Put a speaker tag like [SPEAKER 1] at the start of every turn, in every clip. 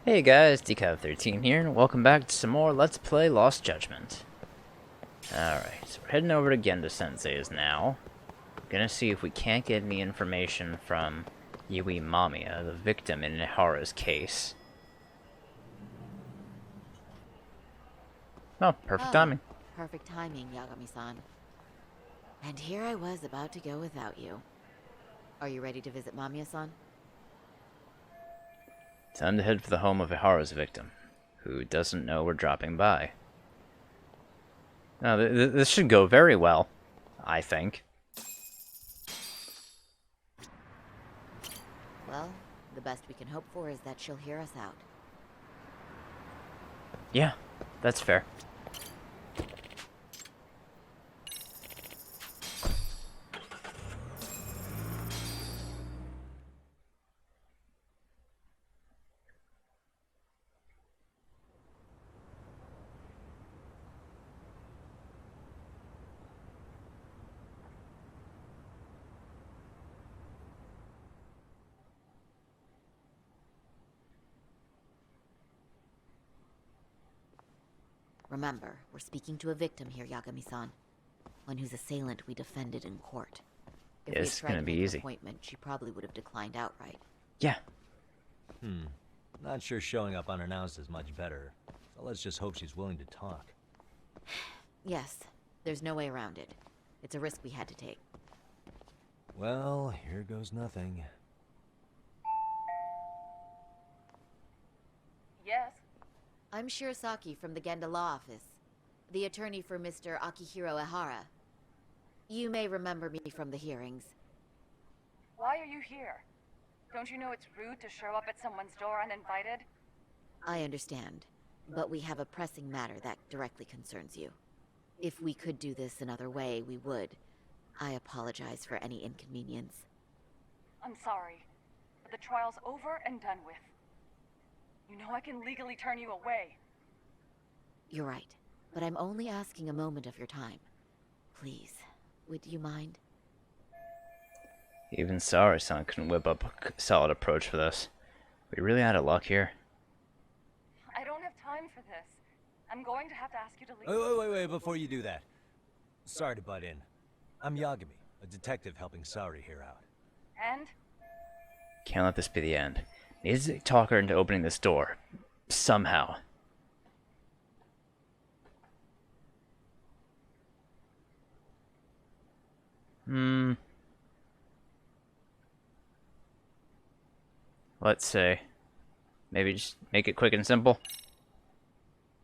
[SPEAKER 1] Hey guys, Decav13 here, and welcome back to some more Let's Play Lost Judgment. Alright, so we're heading over to Genda Sensei's now. Gonna see if we can't get any information from Yui Mamiya, the victim in Ihara's case. Oh, perfect
[SPEAKER 2] Ah,
[SPEAKER 1] timing.
[SPEAKER 2] perfect timing, Yagami-san. And here I was about to go without you. Are you ready to visit Mamiya-san?
[SPEAKER 1] Time to head for the home of Ihara's victim, who doesn't know we're dropping by. Now, this should go very well, I think.
[SPEAKER 2] Well, the best we can hope for is that she'll hear us out.
[SPEAKER 1] Yeah, that's fair.
[SPEAKER 2] Remember, we're speaking to a victim here, Yagami-san. One whose assailant we defended in court. If
[SPEAKER 1] Yeah,
[SPEAKER 2] we
[SPEAKER 1] this
[SPEAKER 2] had
[SPEAKER 1] is
[SPEAKER 2] tried
[SPEAKER 1] gonna
[SPEAKER 2] to
[SPEAKER 1] be
[SPEAKER 2] make an
[SPEAKER 1] easy.
[SPEAKER 2] appointment, she probably would have declined outright.
[SPEAKER 1] Yeah.
[SPEAKER 3] Not sure showing up unannounced is much better. So let's just hope she's willing to talk.
[SPEAKER 2] Yes, there's no way around it. It's a risk we had to take.
[SPEAKER 3] Well, here goes nothing.
[SPEAKER 4] Yes.
[SPEAKER 2] I'm Shirasaki from the Genda Law Office, the attorney for Mr. Akihiro Ihara. You may remember me from the hearings.
[SPEAKER 4] Why are you here? Don't you know it's rude to show up at someone's door uninvited?
[SPEAKER 2] I understand, but we have a pressing matter that directly concerns you. If we could do this another way, we would. I apologize for any inconvenience.
[SPEAKER 4] I'm sorry, but the trial's over and done with. You know I can legally turn you away.
[SPEAKER 2] You're right, but I'm only asking a moment of your time. Please, would you mind?
[SPEAKER 1] Even Sari-san couldn't whip up a solid approach for this. We really out of luck here.
[SPEAKER 4] I don't have time for this. I'm going to have to ask you to leave.
[SPEAKER 3] Wait, before you do that. Sorry to butt in. I'm Yagami, a detective helping Sari here out.
[SPEAKER 4] And?
[SPEAKER 1] Can't let this be the end. Needs to talk her into opening this door. Somehow. Let's say. Maybe just make it quick and simple.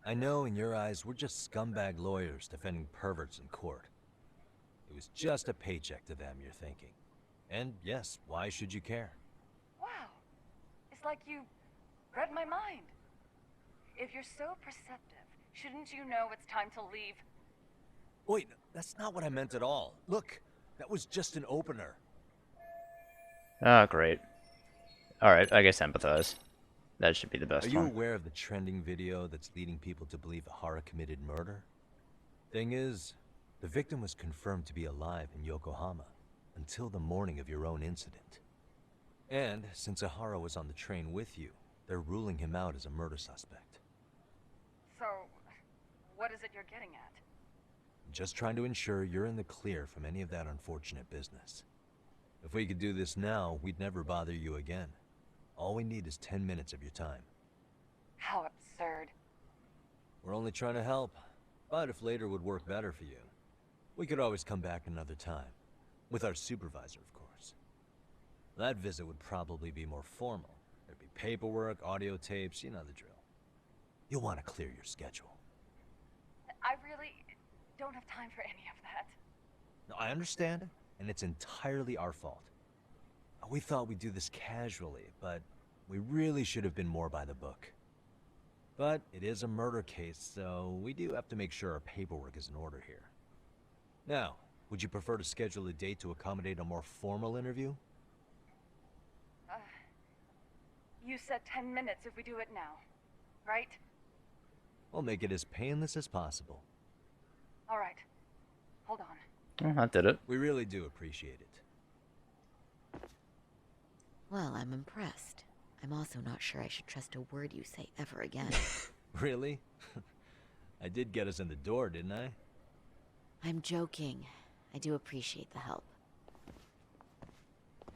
[SPEAKER 3] I know in your eyes we're just scumbag lawyers defending perverts in court. It was just a paycheck to them, you're thinking. And yes, why should you care?
[SPEAKER 4] Wow. It's like you read my mind. If you're so perceptive, shouldn't you know it's time to leave?
[SPEAKER 3] Wait, that's not what I meant at all. Look, that was just an opener.
[SPEAKER 1] Ah, great. Alright, I guess empathize. That should be the best
[SPEAKER 3] Are you
[SPEAKER 1] one.
[SPEAKER 3] aware of the trending video that's leading people to believe Ihara committed murder? Thing is, the victim was confirmed to be alive in Yokohama until the morning of your own incident. And since Ihara was on the train with you, they're ruling him out as a murder suspect.
[SPEAKER 4] So, what is it you're getting at?
[SPEAKER 3] Just trying to ensure you're in the clear from any of that unfortunate business. If we could do this now, we'd never bother you again. All we need is 10 minutes of your time.
[SPEAKER 4] How absurd.
[SPEAKER 3] We're only trying to help, but if later would work better for you, we could always come back another time. With our supervisor, of course. That visit would probably be more formal. There'd be paperwork, audio tapes, you know the drill. You'll want to clear your schedule.
[SPEAKER 4] I really don't have time for any of that.
[SPEAKER 3] No, I understand, and it's entirely our fault. We thought we'd do this casually, but we really should have been more by the book. But it is a murder case, so we do have to make sure our paperwork is in order here. Now, would you prefer to schedule a date to accommodate a more formal interview?
[SPEAKER 4] You said 10 minutes if we do it now, right?
[SPEAKER 3] We'll make it as painless as possible.
[SPEAKER 4] All right. Hold on.
[SPEAKER 1] Well, that did it.
[SPEAKER 3] We really do appreciate it.
[SPEAKER 2] Well, I'm impressed. I'm also not sure I should trust a word you say ever again.
[SPEAKER 3] Really? I did get us in the door, didn't I?
[SPEAKER 2] I'm joking. I do appreciate the help.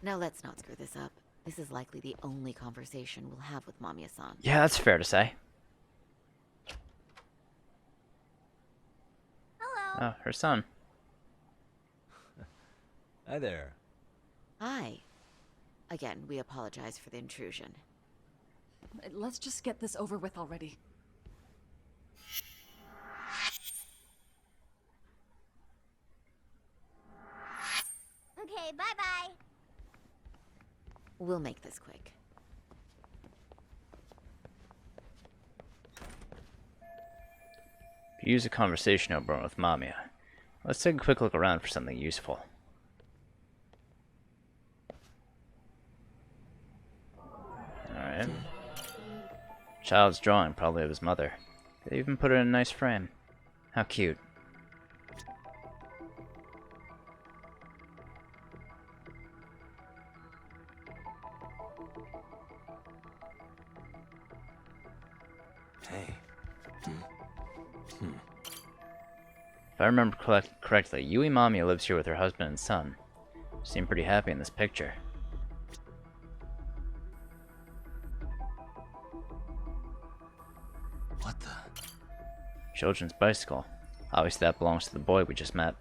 [SPEAKER 2] Now let's not screw this up. This is likely the only conversation we'll have with Mamiya-san.
[SPEAKER 1] Yeah, that's fair to say.
[SPEAKER 5] Hello.
[SPEAKER 1] Oh, her son.
[SPEAKER 3] Hi there.
[SPEAKER 2] Hi. Again, we apologize for the intrusion.
[SPEAKER 4] Let's just get this over with already.
[SPEAKER 5] Okay, bye-bye.
[SPEAKER 2] We'll make this quick.
[SPEAKER 1] Use a conversation opener with Mamiya. Let's take a quick look around for something useful. Alright. Child's drawing, probably of his mother. They even put it in a nice frame. How cute.
[SPEAKER 3] Hey.
[SPEAKER 1] If I remember correctly, Yui Mamiya lives here with her husband and son. Seem pretty happy in this picture.
[SPEAKER 3] What the?
[SPEAKER 1] Children's bicycle. Obviously that belongs to the boy we just met.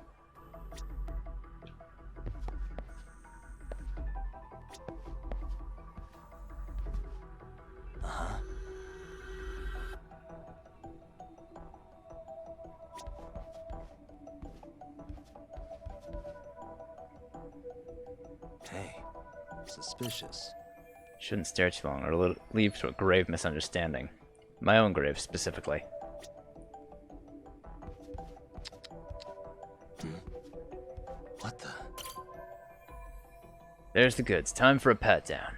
[SPEAKER 3] Hey. Suspicious.
[SPEAKER 1] Shouldn't stare too long or lead to a grave misunderstanding. My own grave, specifically.
[SPEAKER 3] What the?
[SPEAKER 1] There's the goods. Time for a pat down.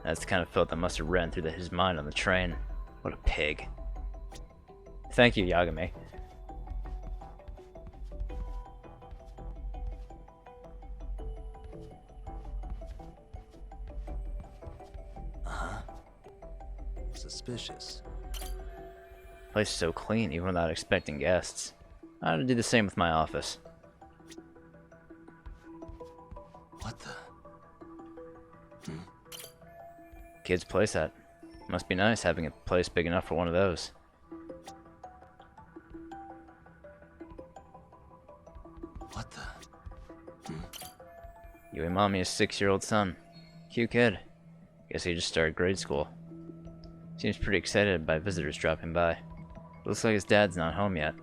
[SPEAKER 1] That's the kind of filth that must have ran through his mind on the train. What a pig. Thank you, Yagami.
[SPEAKER 3] Suspicious.
[SPEAKER 1] Place is so clean, even without expecting guests. I ought to do the same with my office.
[SPEAKER 3] What the?
[SPEAKER 1] Kid's playset. Must be nice having a place big enough for one of those.
[SPEAKER 3] What the?
[SPEAKER 1] Yui Mamiya's 6-year-old son. Cute kid. Guess he just started grade school. Seems pretty excited by visitors dropping by. Looks like his dad's not home yet.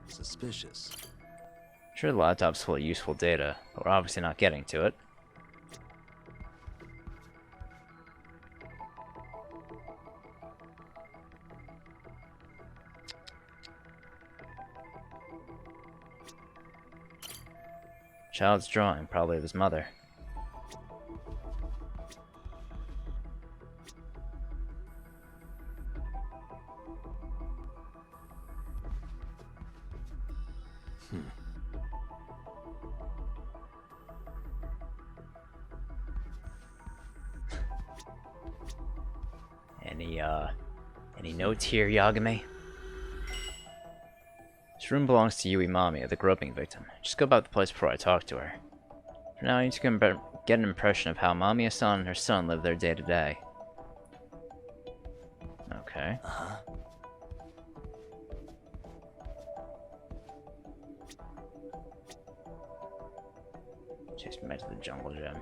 [SPEAKER 3] Suspicious.
[SPEAKER 1] Sure, the laptop's full of useful data, but we're obviously not getting to it. Child's drawing, probably of his mother. Any notes here, Yagami? This room belongs to Yui Mamiya, the groping victim. Just go about the place before I talk to her. For now, I need to get an impression of how Mamiya-san and her son live their day-to-day. Okay. Chase me back to the jungle gym.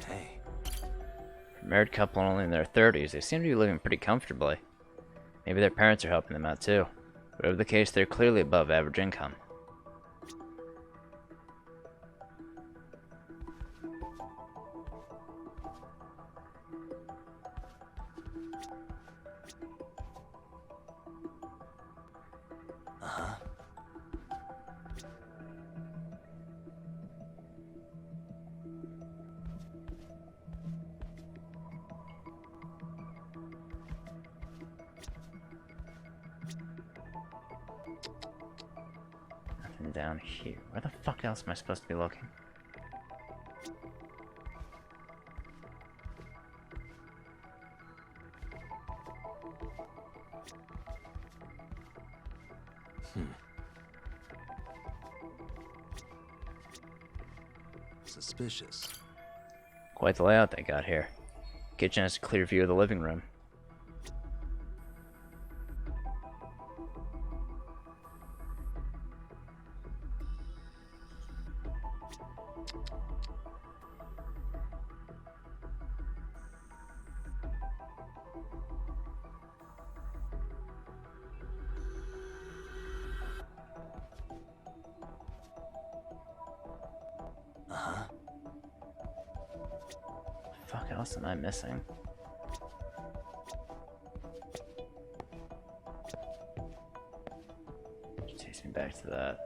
[SPEAKER 3] Hey.
[SPEAKER 1] For a married couple only in their 30s, they seem to be living pretty comfortably. Maybe their parents are helping them out too. Whatever the case, they're clearly above average income. nothing down here. Where the fuck else am I supposed to be looking?
[SPEAKER 3] Suspicious.
[SPEAKER 1] Quite the layout they got here. Kitchen has a clear view of the living room. Fuck else am I missing? Which takes me back to that.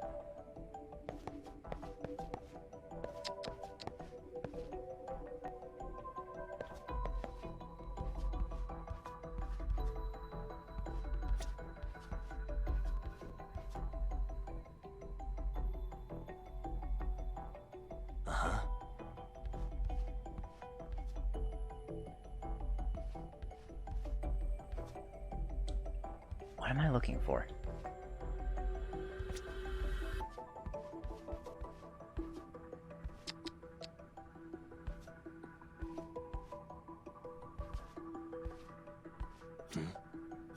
[SPEAKER 1] What am I looking for?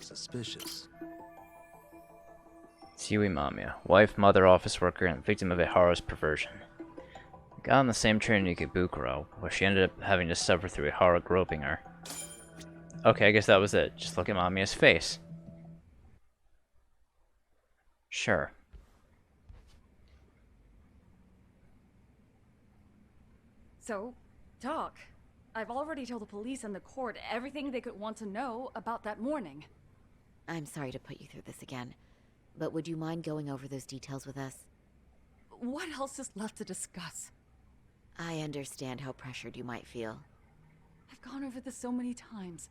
[SPEAKER 3] Suspicious.
[SPEAKER 1] Tsui Mamiya, wife, mother, office worker, and victim of a Haru's perversion. Got on the same train in Ikebukuro, where she ended up having to suffer through a Haru groping her. Okay, I guess that was it. Just look at Mamiya's face. Sure.
[SPEAKER 4] So, Doc, I've already told the police and the court everything they could want to know about that morning.
[SPEAKER 2] I'm sorry to put you through this again, but would you mind going over those details with us?
[SPEAKER 4] What else is left to discuss?
[SPEAKER 2] I understand how pressured you might feel.
[SPEAKER 4] I've gone over this so many times.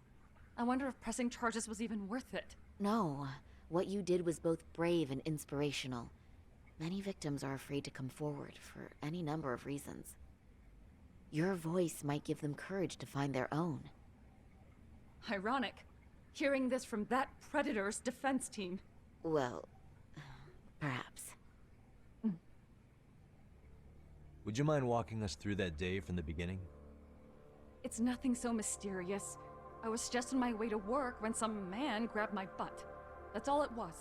[SPEAKER 4] I wonder if pressing charges was even worth it.
[SPEAKER 2] No, what you did was both brave and inspirational. Many victims are afraid to come forward for any number of reasons. Your voice might give them courage to find their own.
[SPEAKER 4] Ironic, hearing this from that predator's defense team.
[SPEAKER 2] Well, perhaps.
[SPEAKER 3] Would you mind walking us through that day from the beginning?
[SPEAKER 4] It's nothing so mysterious. I was just on my way to work when some man grabbed my butt. That's all it was.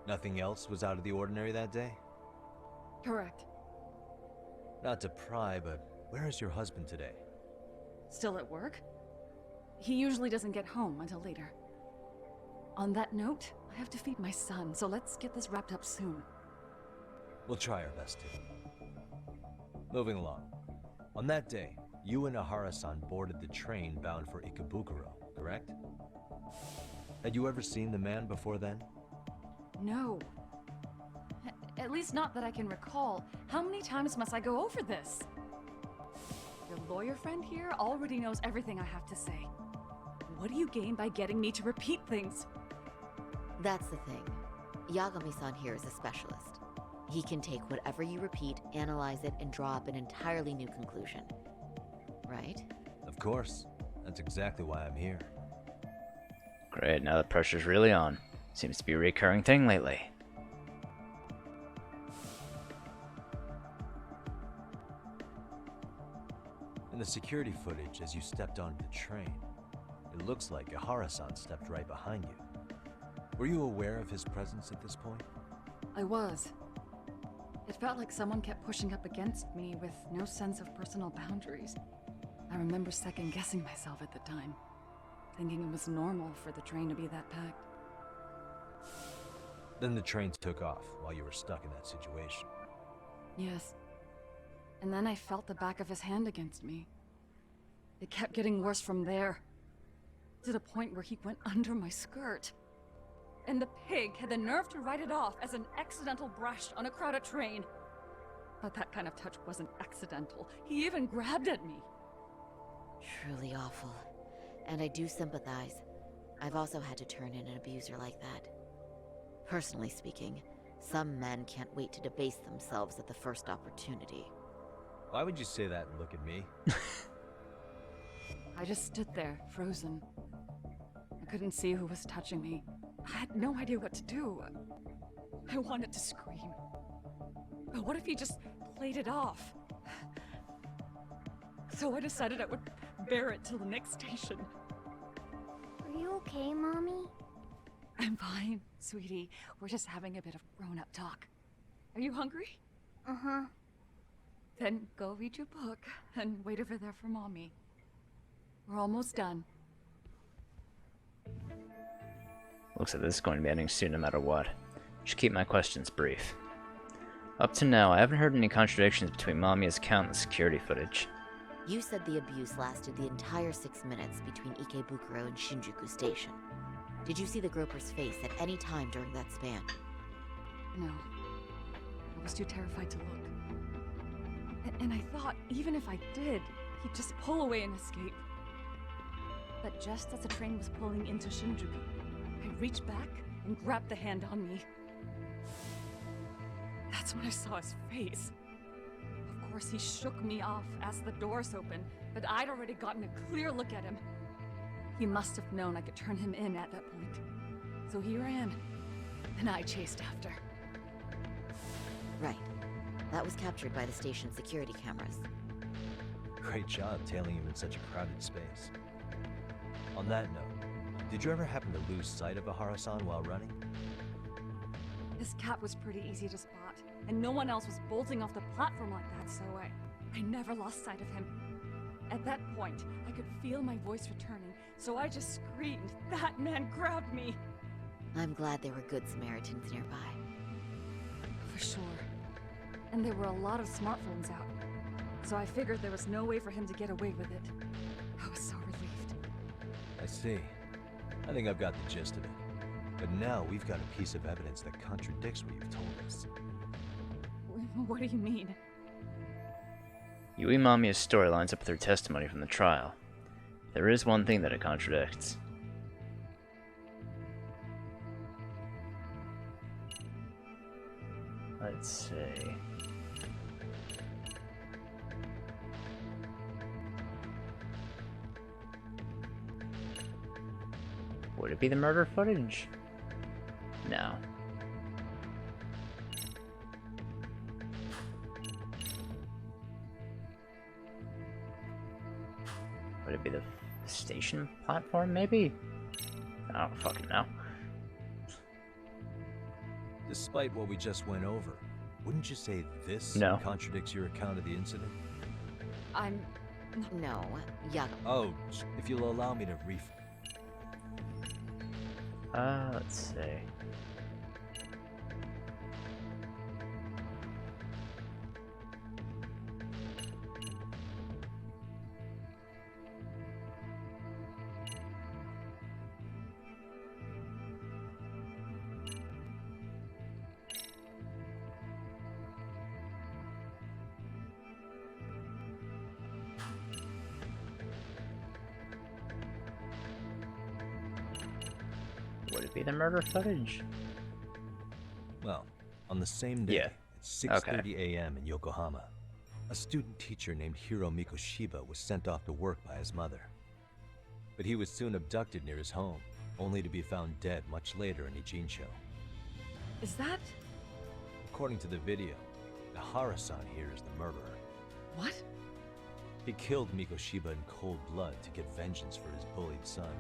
[SPEAKER 3] Nothing else was out of the ordinary that day?
[SPEAKER 4] Correct.
[SPEAKER 3] Not to pry, but where is your husband today?
[SPEAKER 4] Still at work? He usually doesn't get home until later. On that note, I have to feed my son, so let's get this wrapped up soon.
[SPEAKER 3] We'll try our best to. Moving along. On that day, you and Ahara-san boarded the train bound for Ikebukuro, correct? Had you ever seen the man before then?
[SPEAKER 4] No. At least not that I can recall. How many times must I go over this? Your lawyer friend here already knows everything I have to say. What do you gain by getting me to repeat things?
[SPEAKER 2] That's the thing. Yagami-san here is a specialist. He can take whatever you repeat, analyze it, and draw up an entirely new conclusion. Right?
[SPEAKER 3] Of course. That's exactly why I'm here.
[SPEAKER 1] Great, now the pressure's really on. Seems to be a recurring thing lately.
[SPEAKER 3] In the security footage as you stepped onto the train, it looks like Ahara-san stepped right behind you. Were you aware of his presence at this point?
[SPEAKER 4] I was. It felt like someone kept pushing up against me with no sense of personal boundaries. I remember second-guessing myself at the time, thinking it was normal for the train to be that packed.
[SPEAKER 3] Then the train took off while you were stuck in that situation.
[SPEAKER 4] Yes. And then I felt the back of his hand against me. It kept getting worse from there, to the point where he went under my skirt. And the pig had the nerve to write it off as an accidental brush on a crowded train. But that kind of touch wasn't accidental. He even grabbed at me.
[SPEAKER 2] Truly awful. And I do sympathize. I've also had to turn in an abuser like that. Personally speaking, Some men can't wait to debase themselves at the first opportunity.
[SPEAKER 3] Why would you say that and look at me?
[SPEAKER 4] I just stood there, frozen. I couldn't see who was touching me. I had no idea what to do. I wanted to scream. But what if he just played it off? So I decided I would bear it till the next station.
[SPEAKER 5] Are you okay, Mommy?
[SPEAKER 4] I'm fine, sweetie. We're just having a bit of grown-up talk. Are you hungry?
[SPEAKER 5] Uh-huh.
[SPEAKER 4] Then go read your book and wait over there for Mommy. We're almost done.
[SPEAKER 1] Looks like this is going to be ending soon no matter what. Should keep my questions brief. Up to now, I haven't heard any contradictions between Mamiya's account and the security footage.
[SPEAKER 2] You said the abuse lasted the entire 6 minutes between Ikebukuro and Shinjuku Station. Did you see the groper's face at any time during that span?
[SPEAKER 4] No. I was too terrified to look. And I thought, even if I did, he'd just pull away and escape. But just as the train was pulling into Shinjuku, I reached back and grabbed the hand on me. That's when I saw his face. Of course, he shook me off as the doors opened, but I'd already gotten a clear look at him. He must have known I could turn him in at that point. So he ran, and I chased after.
[SPEAKER 2] Right. That was captured by the station's security cameras.
[SPEAKER 3] Great job tailing him in such a crowded space. On that note, did you ever happen to lose sight of Ahara-san while running?
[SPEAKER 4] His cat was pretty easy to spot, and no one else was bolting off the platform like that, so I never lost sight of him. At that point, I could feel my voice returning, so I just screamed. That man grabbed me!
[SPEAKER 2] I'm glad there were good Samaritans nearby.
[SPEAKER 4] For sure. And there were a lot of smartphones out, so I figured there was no way for him to get away with it. I was so relieved.
[SPEAKER 3] I see. I think I've got the gist of it. But now we've got a piece of evidence that contradicts what you've told us.
[SPEAKER 4] What do you mean?
[SPEAKER 1] Yui Mamiya's story lines up with her testimony from the trial. There is one thing that it contradicts. Let's see. Would it be the murder footage? No. Would it be the station platform, maybe? I don't fucking know.
[SPEAKER 3] Despite what we just went over, wouldn't you say this
[SPEAKER 1] No.
[SPEAKER 3] contradicts your account of the incident?
[SPEAKER 4] I'm...
[SPEAKER 2] No, Yago.
[SPEAKER 3] Oh, if you'll allow me to
[SPEAKER 1] Let's see. Would it be the murder footage?
[SPEAKER 3] Well, on the same day,
[SPEAKER 1] Yeah.
[SPEAKER 3] at 6:30 a.m. in Yokohama, a student teacher named Hiro Mikoshiba was sent off to work by his mother. But he was soon abducted near his home, only to be found dead much later in Ijincho.
[SPEAKER 4] Is that...
[SPEAKER 3] According to the video, Ahara-san here is the murderer.
[SPEAKER 4] what?
[SPEAKER 3] He killed Mikoshiba in cold blood to get vengeance for his bullied son.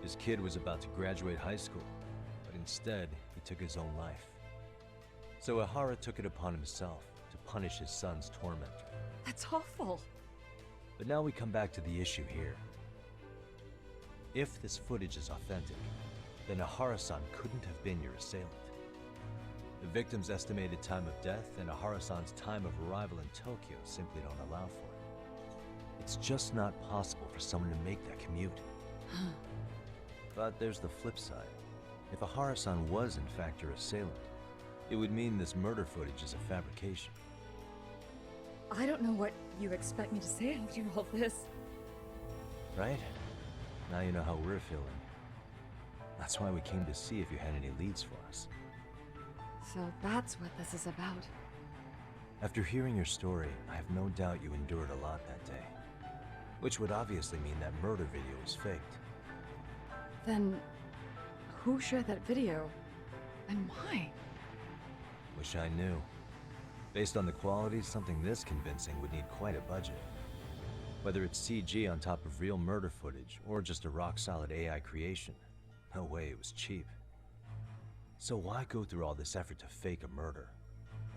[SPEAKER 3] His kid was about to graduate high school, but instead, he took his own life. So Ahara took it upon himself to punish his son's tormentor.
[SPEAKER 4] That's awful.
[SPEAKER 3] But now we come back to the issue here. If this footage is authentic, then Ahara-san couldn't have been your assailant. The victim's estimated time of death and Ahara-san's time of arrival in Tokyo simply don't allow for it. It's just not possible for someone to make that commute. But there's the flip side. If Ahara-san was in fact your assailant, it would mean this murder footage is a fabrication.
[SPEAKER 4] I don't know what you expect me to say after all this.
[SPEAKER 3] Right? Now you know how we're feeling. That's why we came to see if you had any leads for us.
[SPEAKER 4] So that's what this is about.
[SPEAKER 3] After hearing your story, I have no doubt you endured a lot that day. Which would obviously mean that murder video was faked.
[SPEAKER 4] Then, who shared that video? And why?
[SPEAKER 3] Wish I knew. Based on the quality, something this convincing would need quite a budget. Whether it's CG on top of real murder footage, or just a rock-solid AI creation, no way it was cheap. So why go through all this effort to fake a murder?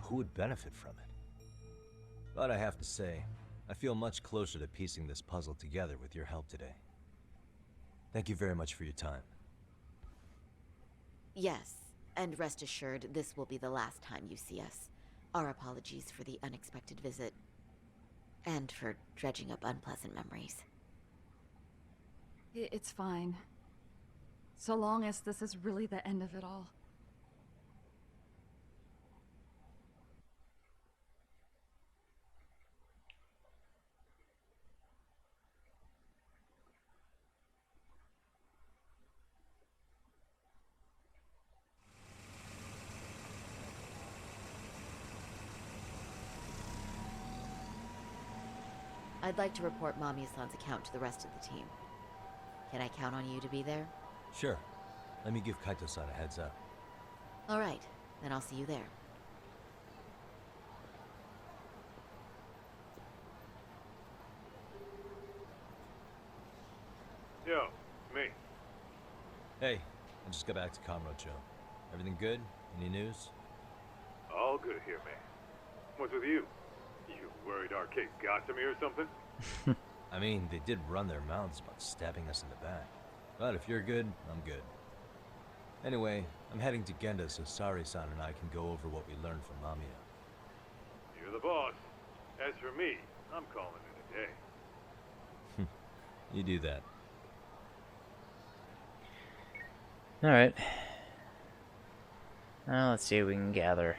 [SPEAKER 3] Who would benefit from it? But I have to say, I feel much closer to piecing this puzzle together with your help today. Thank you very much for your time.
[SPEAKER 2] Yes, and rest assured, this will be the last time you see us. Our apologies for the unexpected visit. And for dredging up unpleasant memories.
[SPEAKER 4] It's fine. So long as this is really the end of it all.
[SPEAKER 2] I'd like to report Mamiya-san's account to the rest of the team. Can I count on you to be there?
[SPEAKER 3] Sure. Let me give Kaito-san a heads up.
[SPEAKER 2] All right, then I'll see you there.
[SPEAKER 6] Yo, me.
[SPEAKER 3] Hey, I just got back to Kamurocho. Everything good? Any news?
[SPEAKER 6] All good here, man. What's with you? You worried Arcade got to me or something?
[SPEAKER 3] I mean, they did run their mouths about stabbing us in the back. But if you're good, I'm good. Anyway, I'm heading to Genda so Sari-san and I can go over what we learned from Mamiya.
[SPEAKER 6] You're the boss. As for me, I'm calling it a day.
[SPEAKER 3] You do that.
[SPEAKER 1] Alright. Now let's see if we can gather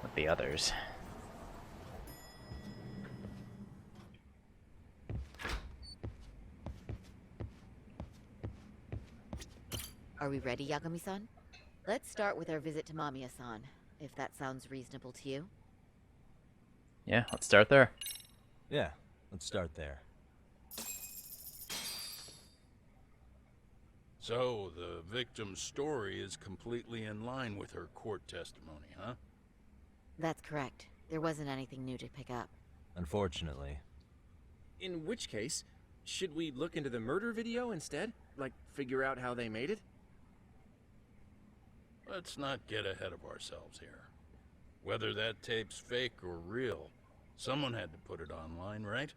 [SPEAKER 1] with the others.
[SPEAKER 2] Are we ready, Yagami-san? Let's start with our visit to Mamiya-san, if that sounds reasonable to you.
[SPEAKER 1] Yeah, let's start there.
[SPEAKER 3] Yeah, let's start there.
[SPEAKER 7] So, the victim's story is completely in line with her court testimony, huh?
[SPEAKER 2] That's correct. There wasn't anything new to pick up.
[SPEAKER 3] Unfortunately.
[SPEAKER 8] In which case, should we look into the murder video instead? Like, figure out how they made it?
[SPEAKER 7] Let's not get ahead of ourselves here. Whether that tape's fake or real, someone had to put it online, right?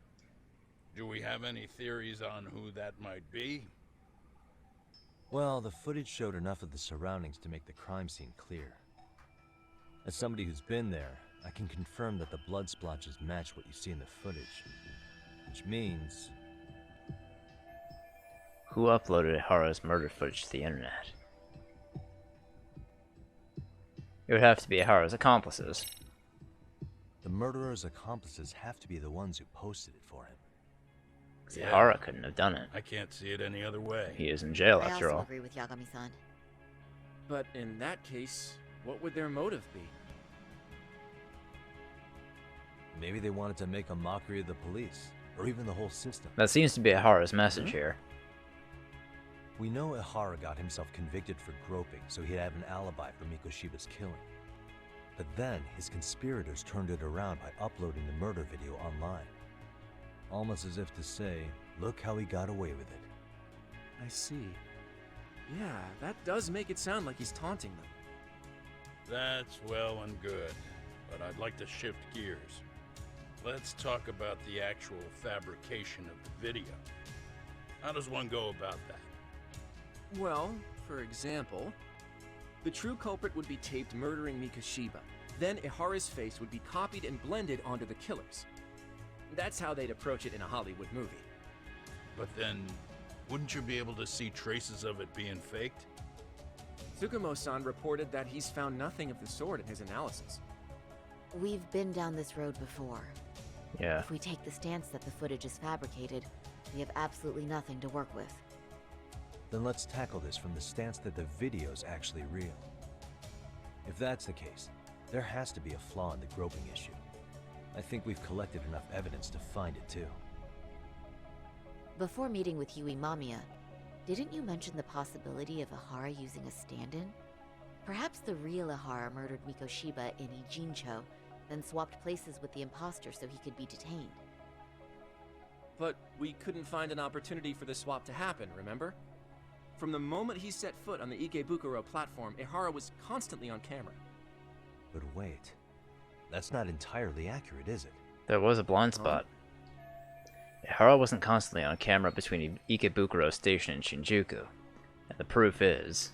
[SPEAKER 7] Do we have any theories on who that might be?
[SPEAKER 3] Well, the footage showed enough of the surroundings to make the crime scene clear. As somebody who's been there, I can confirm that the blood splotches match what you see in the footage. Which means...
[SPEAKER 1] Who uploaded Hara's murder footage to the internet? It would have to be Hara's accomplices.
[SPEAKER 3] the murderer's accomplices have to be the ones who posted it for him.
[SPEAKER 7] Yeah.
[SPEAKER 1] Hara couldn't have done it.
[SPEAKER 7] I can't see it any other way.
[SPEAKER 1] He is in jail
[SPEAKER 2] I
[SPEAKER 1] after
[SPEAKER 2] also
[SPEAKER 1] all.
[SPEAKER 2] agree with Yagami-san.
[SPEAKER 8] But in that case, what would their motive be?
[SPEAKER 3] Maybe they wanted to make a mockery of the police, or even the whole system.
[SPEAKER 1] That seems to be Hara's message here.
[SPEAKER 3] We know Ihara got himself convicted for groping, so he'd have an alibi for Mikoshiba's killing. But then, his conspirators turned it around by uploading the murder video online. Almost as if to say, look how he got away with it.
[SPEAKER 8] I see. Yeah, that does make it sound like he's taunting them.
[SPEAKER 7] That's well and good, but I'd like to shift gears. Let's talk about the actual fabrication of the video. How does one go about that?
[SPEAKER 8] Well, for example, the true culprit would be taped murdering Mikoshiba. Then Ihara's face would be copied and blended onto the killers. That's how they'd approach it in a Hollywood movie.
[SPEAKER 7] But then, wouldn't you be able to see traces of it being faked?
[SPEAKER 8] Tsukumo-san reported that he's found nothing of the sort in his analysis.
[SPEAKER 2] We've been down this road before.
[SPEAKER 1] Yeah.
[SPEAKER 2] If we take the stance that the footage is fabricated, we have absolutely nothing to work with.
[SPEAKER 3] Then let's tackle this from the stance that the video's actually real. If that's the case, there has to be a flaw in the groping issue. I think we've collected enough evidence to find it too.
[SPEAKER 2] Before meeting with Yui Mamiya, didn't you mention the possibility of Ihara using a stand-in? Perhaps the real Ihara murdered Mikoshiba in Ijincho, then swapped places with the imposter so he could be detained.
[SPEAKER 8] But we couldn't find an opportunity for the swap to happen, remember? From the moment he set foot on the Ikebukuro platform, Ihara was constantly on camera.
[SPEAKER 3] But wait, that's not entirely accurate, is it?
[SPEAKER 1] There was a blind spot. Ihara wasn't constantly on camera between Ikebukuro Station and Shinjuku, and the proof is...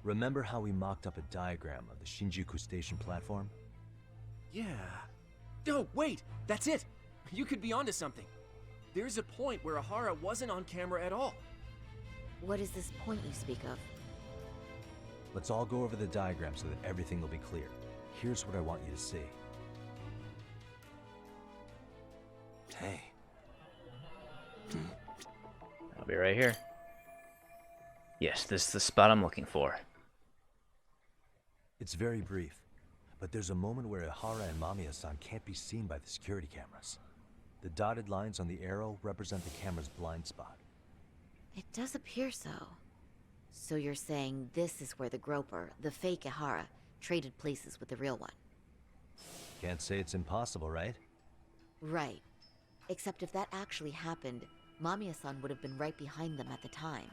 [SPEAKER 3] Remember how we mocked up a diagram of the Shinjuku Station platform?
[SPEAKER 8] Yeah. Oh, wait! That's it! You could be onto something. There's a point where Ihara wasn't on camera at all.
[SPEAKER 2] What is this point you speak of?
[SPEAKER 3] Let's all go over the diagram so that everything will be clear. Here's what I want you to see. Hey.
[SPEAKER 1] I'll be right here. Yes, this is the spot I'm looking for.
[SPEAKER 3] It's very brief, but there's a moment where Ihara and Mamiya-san can't be seen by the security cameras. The dotted lines on the arrow represent the camera's blind spot.
[SPEAKER 2] It does appear so. So you're saying this is where the groper, the fake Ihara, traded places with the real one?
[SPEAKER 3] Can't say it's impossible, right?
[SPEAKER 2] Right. Except if that actually happened, Mamiya-san would have been right behind them at the time.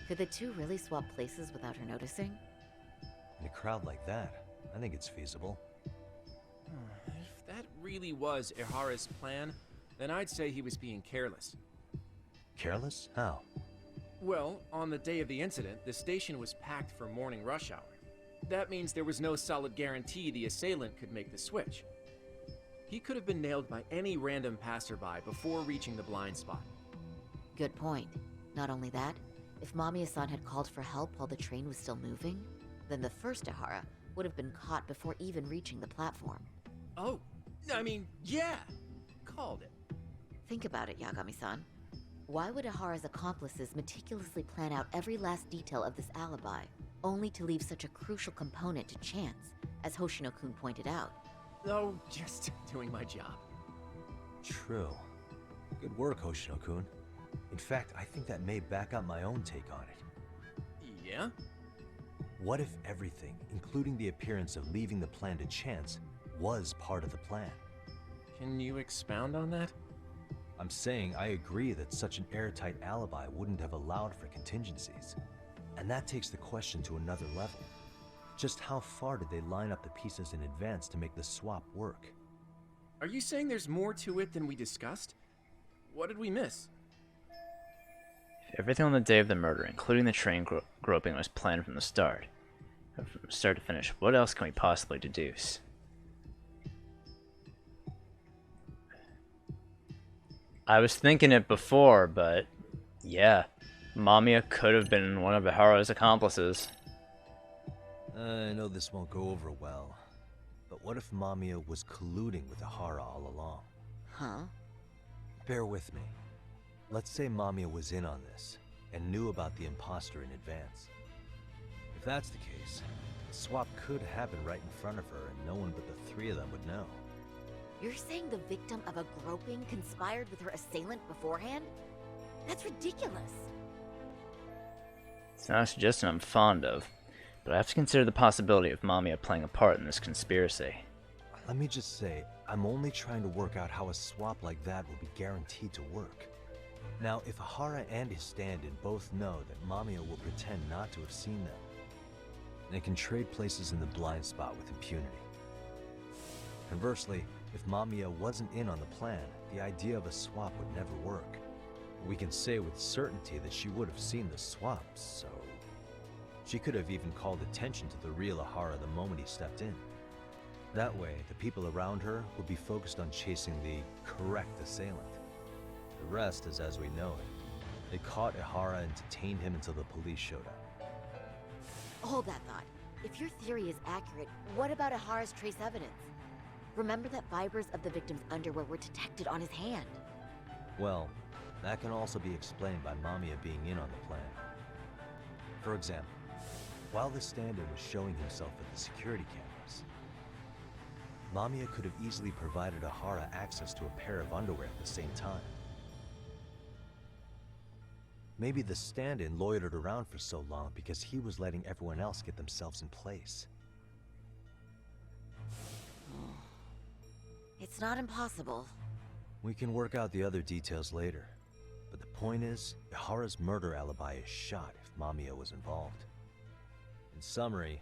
[SPEAKER 2] Could the two really swap places without her noticing?
[SPEAKER 3] In a crowd like that, I think it's feasible.
[SPEAKER 8] If that really was Ihara's plan, then I'd say he was being careless.
[SPEAKER 3] Careless? How?
[SPEAKER 8] Well, on the day of the incident, the station was packed for morning rush hour. That means there was no solid guarantee the assailant could make the switch. He could have been nailed by any random passerby before reaching the blind spot.
[SPEAKER 2] Good point. Not only that, if Mamiya-san had called for help while the train was still moving, then the first Ihara would have been caught before even reaching the platform.
[SPEAKER 8] Oh, I mean, yeah! Called it.
[SPEAKER 2] Think about it, Yagami-san. Why would Ihara's accomplices meticulously plan out every last detail of this alibi, only to leave such a crucial component to chance, as Hoshino-kun pointed out?
[SPEAKER 8] Oh, just doing my job.
[SPEAKER 3] True. Good work, Hoshino-kun. In fact, I think that may back up my own take on it.
[SPEAKER 8] Yeah?
[SPEAKER 3] What if everything, including the appearance of leaving the plan to chance, was part of the plan?
[SPEAKER 8] Can you expound on that?
[SPEAKER 3] I'm saying I agree that such an airtight alibi wouldn't have allowed for contingencies. And that takes the question to another level. Just how far did they line up the pieces in advance to make the swap work?
[SPEAKER 8] Are you saying there's more to it than we discussed? What did we miss?
[SPEAKER 1] If everything on the day of the murder, including the train groping, was planned from the start, from start to finish, what else can we possibly deduce? I was thinking it before, but yeah, Mamiya could have been one of Ihara's accomplices.
[SPEAKER 3] I know this won't go over well, but what if Mamiya was colluding with Ihara all along?
[SPEAKER 2] Huh?
[SPEAKER 3] Bear with me. Let's say Mamiya was in on this, and knew about the imposter in advance. If that's the case, the swap could happen right in front of her, and no one but the three of them would know.
[SPEAKER 2] You're saying the victim of a groping conspired with her assailant beforehand? That's ridiculous.
[SPEAKER 1] It's not a suggestion I'm fond of, but I have to consider the possibility of Mamiya playing a part in this conspiracy.
[SPEAKER 3] Let me just say, I'm only trying to work out how a swap like that will be guaranteed to work. Now, if Ihara and his stand-in both know that Mamiya will pretend not to have seen them, they can trade places in the blind spot with impunity. Conversely, if Mamiya wasn't in on the plan, the idea of a swap would never work. We can say with certainty that she would have seen the swap, so... She could have even called attention to the real Ihara the moment he stepped in. That way, the people around her would be focused on chasing the correct assailant. The rest is as we know it. They caught Ihara and detained him until the police showed up.
[SPEAKER 2] Hold that thought. If your theory is accurate, what about Ihara's trace evidence? Remember that fibers of the victim's underwear were detected on his hand.
[SPEAKER 3] Well, That can also be explained by Mamiya being in on the plan. For example, while the stand-in was showing himself at the security cameras, Mamiya could have easily provided Ahara access to a pair of underwear at the same time. Maybe the stand-in loitered around for so long because he was letting everyone else get themselves in place.
[SPEAKER 2] It's not impossible.
[SPEAKER 3] We can work out the other details later. But the point is, Ahara's murder alibi is shot if Mamiya was involved. In summary,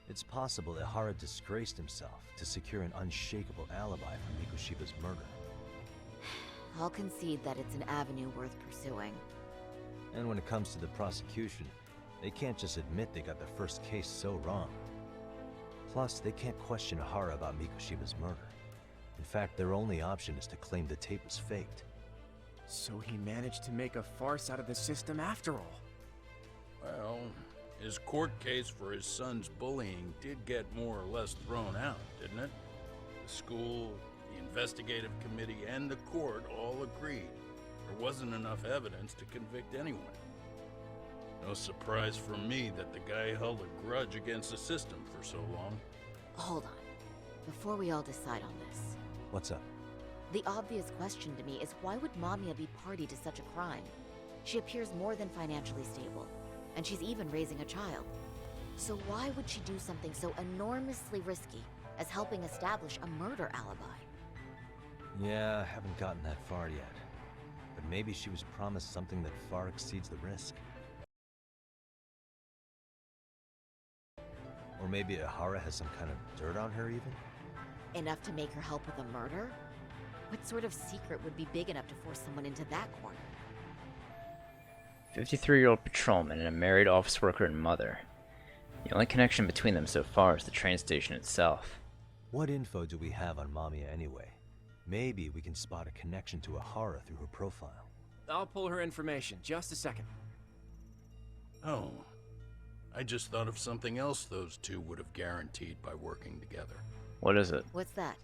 [SPEAKER 3] it's possible Ahara disgraced himself to secure an unshakable alibi for Mikoshiba's murder.
[SPEAKER 2] I'll concede that it's an avenue worth pursuing.
[SPEAKER 3] And when it comes to the prosecution, they can't just admit they got the first case so wrong. Plus, they can't question Ahara about Mikoshiba's murder. In fact, their only option is to claim the tape was faked.
[SPEAKER 8] So he managed to make a farce out of the system after all.
[SPEAKER 7] Well, his court case for his son's bullying did get more or less thrown out, didn't it? The school, the investigative committee, and the court all agreed there wasn't enough evidence to convict anyone. No surprise for me that the guy held a grudge against the system for so long.
[SPEAKER 2] Hold on. Before we all decide on this,
[SPEAKER 3] What's up?
[SPEAKER 2] the obvious question to me is why would Mamiya be party to such a crime? She appears more than financially stable, and she's even raising a child. So why would she do something so enormously risky as helping establish a murder alibi?
[SPEAKER 3] Yeah, I haven't gotten that far yet. But maybe she was promised something that far exceeds the risk. Or maybe Ahara has some kind of dirt on her even?
[SPEAKER 2] Enough to make her help with a murder? What sort of secret would be big enough to force someone into that corner?
[SPEAKER 1] 53-year-old patrolman and a married office worker and mother. The only connection between them so far is the train station itself.
[SPEAKER 3] What info do we have on Mamiya anyway? Maybe we can spot a connection to Ahara through her profile.
[SPEAKER 8] I'll pull her information. Just a second.
[SPEAKER 7] Oh, I just thought of something else those two would have guaranteed by working together.
[SPEAKER 1] What is it?
[SPEAKER 2] What's that?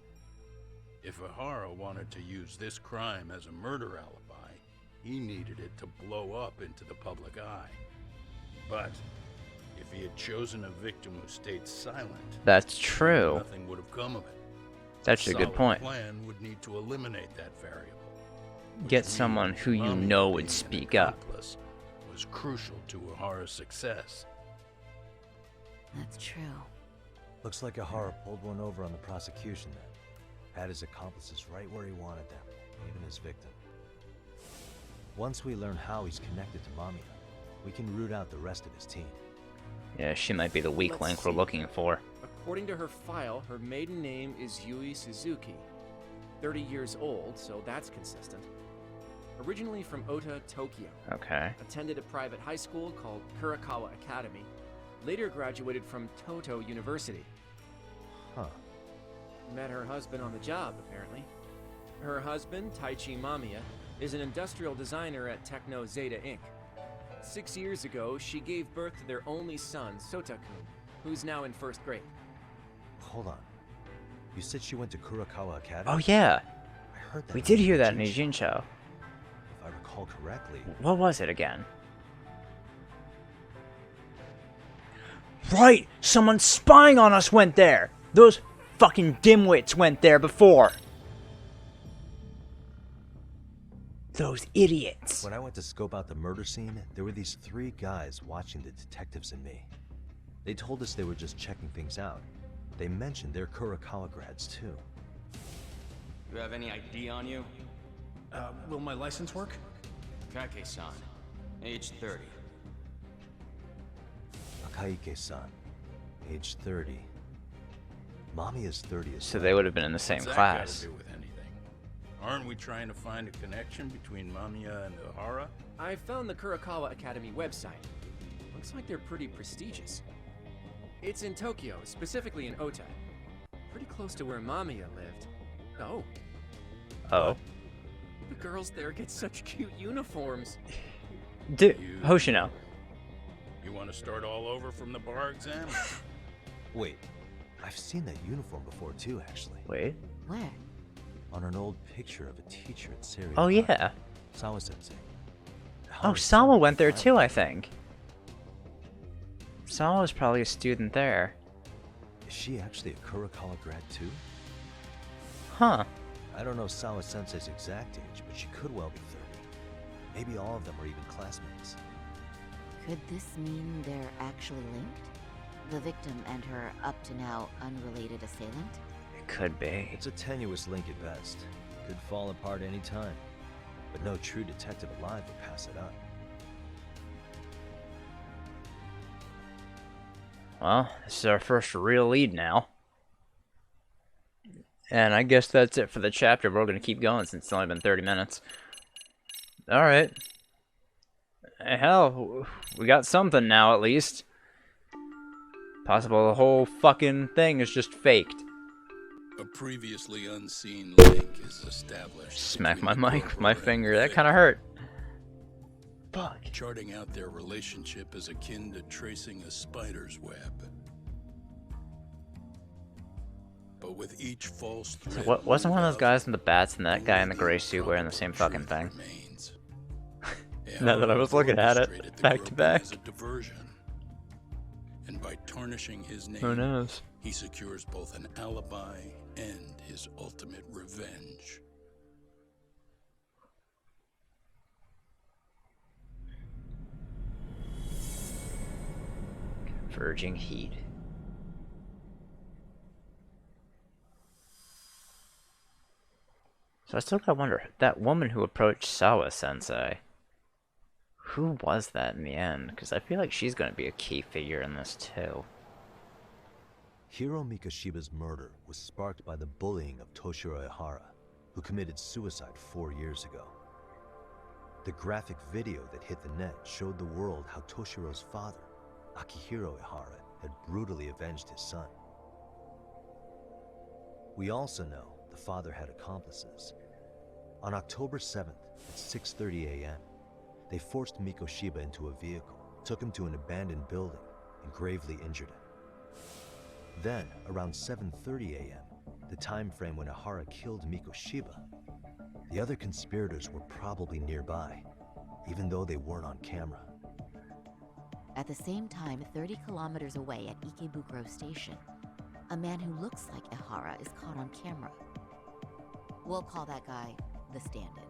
[SPEAKER 7] If Ahara wanted to use this crime as a murder alibi, he needed it to blow up into the public eye. But if he had chosen a victim who stayed silent,
[SPEAKER 1] That's true.
[SPEAKER 7] nothing would have come of it.
[SPEAKER 1] That's a good
[SPEAKER 7] Solid
[SPEAKER 1] point.
[SPEAKER 7] plan would need to eliminate that variable.
[SPEAKER 1] Get
[SPEAKER 7] Which
[SPEAKER 1] someone
[SPEAKER 7] means
[SPEAKER 1] who you
[SPEAKER 7] Mamiya
[SPEAKER 1] know
[SPEAKER 7] being
[SPEAKER 1] would
[SPEAKER 7] an
[SPEAKER 1] speak up.
[SPEAKER 7] accomplice was crucial to Ahara's success.
[SPEAKER 2] That's true.
[SPEAKER 3] Looks like Ahara pulled one over on the prosecution then. Had his accomplices right where he wanted them, even his victim. Once we learn how he's connected to Mamiya, we can root out the rest of his team.
[SPEAKER 1] Yeah, she might be the weak
[SPEAKER 8] Let's
[SPEAKER 1] link we're
[SPEAKER 8] see.
[SPEAKER 1] looking for.
[SPEAKER 8] According to her file, her maiden name is Yui Suzuki. 30 years old, so that's consistent. Originally from Ota, Tokyo.
[SPEAKER 1] Okay.
[SPEAKER 8] Attended a private high school called Kurakawa Academy. Later graduated from Toto University.
[SPEAKER 3] Huh.
[SPEAKER 8] Met her husband on the job, apparently. Her husband, Taichi Mamiya, is an industrial designer at Techno Zeta Inc. 6 years ago, she gave birth to their only son, Sota-kun, who's now in first grade.
[SPEAKER 3] Hold on. You said she went to Kurakawa Academy?
[SPEAKER 1] Oh yeah,
[SPEAKER 3] I heard that.
[SPEAKER 1] we
[SPEAKER 3] on
[SPEAKER 1] did
[SPEAKER 3] the
[SPEAKER 1] hear that in
[SPEAKER 3] Eugene
[SPEAKER 1] Eugene show.
[SPEAKER 3] If I recall correctly.
[SPEAKER 1] What was it again? Right! Someone spying on us went there! Those fucking dimwits went there before! Those idiots!
[SPEAKER 3] When I went to scope out the murder scene, there were these 3 guys watching the detectives and me. They told us they were just checking things out. They mentioned they're Kurakawa grads too.
[SPEAKER 9] You have any ID on you?
[SPEAKER 10] Will my license work?
[SPEAKER 9] Kake-san, age 30.
[SPEAKER 3] Akaike-san, age 30. Mamiya's 30 as
[SPEAKER 1] So
[SPEAKER 3] well.
[SPEAKER 1] they would have been in the same
[SPEAKER 7] What's that
[SPEAKER 1] class.
[SPEAKER 7] got to do with anything? Aren't we trying to find a connection between Mamiya and Ahara?
[SPEAKER 8] I found the Kurakawa Academy website. Looks like they're pretty prestigious. It's in Tokyo, specifically in Ota. Pretty close to where Mamiya lived. Oh,
[SPEAKER 1] Oh.
[SPEAKER 8] the girls there get such cute uniforms.
[SPEAKER 1] Dude,
[SPEAKER 7] You-
[SPEAKER 1] Hoshino.
[SPEAKER 7] You want to start all over from the bar exam?
[SPEAKER 3] Wait, I've seen that uniform before too, actually.
[SPEAKER 1] Wait.
[SPEAKER 2] Where?
[SPEAKER 3] On an old picture of a teacher at Seri.
[SPEAKER 1] Oh yeah.
[SPEAKER 3] Sawa-sensei.
[SPEAKER 1] Oh, Sawa went there too, I think. Sawa was probably a student there.
[SPEAKER 3] Is she actually a Kurokawa grad too?
[SPEAKER 1] Huh.
[SPEAKER 3] I don't know Sawa-sensei's exact age, but she could well be 30. Maybe all of them are even classmates.
[SPEAKER 2] Could this mean they're actually linked? The victim and her up to now unrelated assailant?
[SPEAKER 1] It could be.
[SPEAKER 3] It's a tenuous link at best. Could fall apart any time. But no true detective alive would pass it up.
[SPEAKER 1] Well, this is our first real lead now. And I guess that's it for the chapter. We're going to keep going since it's only been 30 minutes. Alright. Hell, we got something now at least. Possible the whole fucking thing is just faked.
[SPEAKER 7] A previously unseen link is established.
[SPEAKER 1] Smack my
[SPEAKER 7] between the
[SPEAKER 1] mic with
[SPEAKER 7] corporal
[SPEAKER 1] my
[SPEAKER 7] and
[SPEAKER 1] finger.
[SPEAKER 7] the
[SPEAKER 1] That
[SPEAKER 7] victim.
[SPEAKER 1] kind of hurt. Fuck.
[SPEAKER 7] Charting out their relationship is akin to tracing a spider's web. But with each false
[SPEAKER 1] So
[SPEAKER 7] thread
[SPEAKER 1] what wasn't one of those
[SPEAKER 7] moved
[SPEAKER 1] guys in the bats and that
[SPEAKER 7] out,
[SPEAKER 1] guy in the
[SPEAKER 7] only
[SPEAKER 1] gray suit wearing the
[SPEAKER 7] improbable
[SPEAKER 1] same fucking
[SPEAKER 7] truth
[SPEAKER 1] thing?
[SPEAKER 7] remains.
[SPEAKER 1] Now that I was looking at it,
[SPEAKER 7] orchestrated the
[SPEAKER 1] back to
[SPEAKER 7] groping
[SPEAKER 1] back.
[SPEAKER 7] as a diversion. And by tarnishing his name,
[SPEAKER 1] Who knows?
[SPEAKER 7] he secures both an alibi and his ultimate revenge.
[SPEAKER 1] Verging heat. So I still gotta wonder, that woman who approached Sawa-sensei, who was that in the end? Because I feel like she's gonna be a key figure in this too.
[SPEAKER 3] Hiro Mikoshiba's murder was sparked by the bullying of Toshiro Ihara, who committed suicide 4 years ago. The graphic video that hit the net showed the world how Toshiro's father, Akihiro Ihara, had brutally avenged his son. We also know the father had accomplices. On October 7th at 6:30 a.m., they forced Mikoshiba into a vehicle, took him to an abandoned building, and gravely injured him. Then, around 7:30 a.m., the time frame when Ihara killed Mikoshiba, the other conspirators were probably nearby, even though they weren't on camera.
[SPEAKER 2] At the same time, 30 kilometers away at Ikebukuro Station, a man who looks like Ihara is caught on camera. We'll call that guy the stand-in.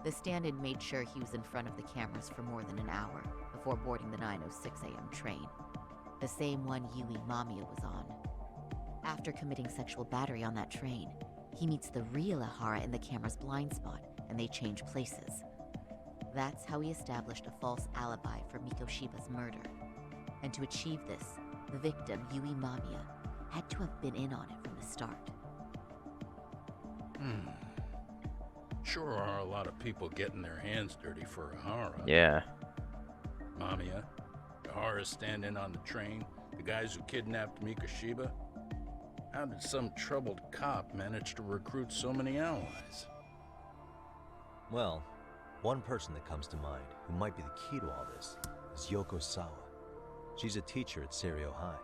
[SPEAKER 2] The stand-in made sure he was in front of the cameras for more than an hour before boarding the 9:06 a.m. train, the same one Yui Mamiya was on. After committing sexual battery on that train, he meets the real Ihara in the camera's blind spot, and they change places. That's how he established a false alibi for Mikoshiba's murder. And to achieve this, the victim, Yui Mamiya, had to have been in on it from the start.
[SPEAKER 7] Sure are a lot of people getting their hands dirty for Ihara.
[SPEAKER 1] Yeah.
[SPEAKER 7] Mamiya, Ihara stand-in on the train, the guys who kidnapped Mikoshiba. How did some troubled cop manage to recruit so many allies?
[SPEAKER 3] Well, one person that comes to mind who might be the key to all this is Yoko Sawa. She's a teacher at Seiryo High.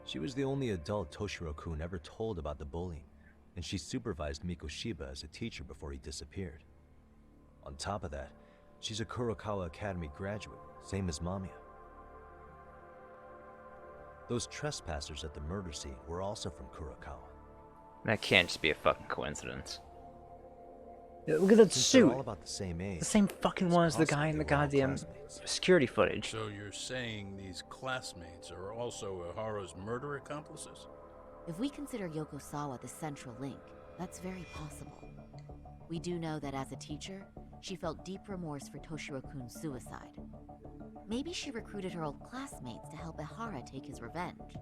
[SPEAKER 3] She was the only adult Toshiro-kun ever told about the bullying, and she supervised Mikoshiba as a teacher before he disappeared. On top of that, she's a Kurokawa Academy graduate, same as Mamiya. Those trespassers at the murder scene were also from Kurokawa.
[SPEAKER 1] That can't just be a fucking coincidence. Yeah, look at that
[SPEAKER 3] Since they're
[SPEAKER 1] suit!
[SPEAKER 3] all about the same age,
[SPEAKER 1] The same fucking
[SPEAKER 3] it's
[SPEAKER 1] one as the
[SPEAKER 3] possible
[SPEAKER 1] guy in
[SPEAKER 3] they
[SPEAKER 1] the
[SPEAKER 3] were all
[SPEAKER 1] goddamn
[SPEAKER 3] classmates.
[SPEAKER 1] security footage.
[SPEAKER 7] So you're saying these classmates are also Ihara's murder accomplices?
[SPEAKER 2] If we consider Yoko Sawa the central link, that's very possible. We do know that as a teacher, she felt deep remorse for Toshiro-kun's suicide. Maybe she recruited her old classmates to help Ihara take his revenge.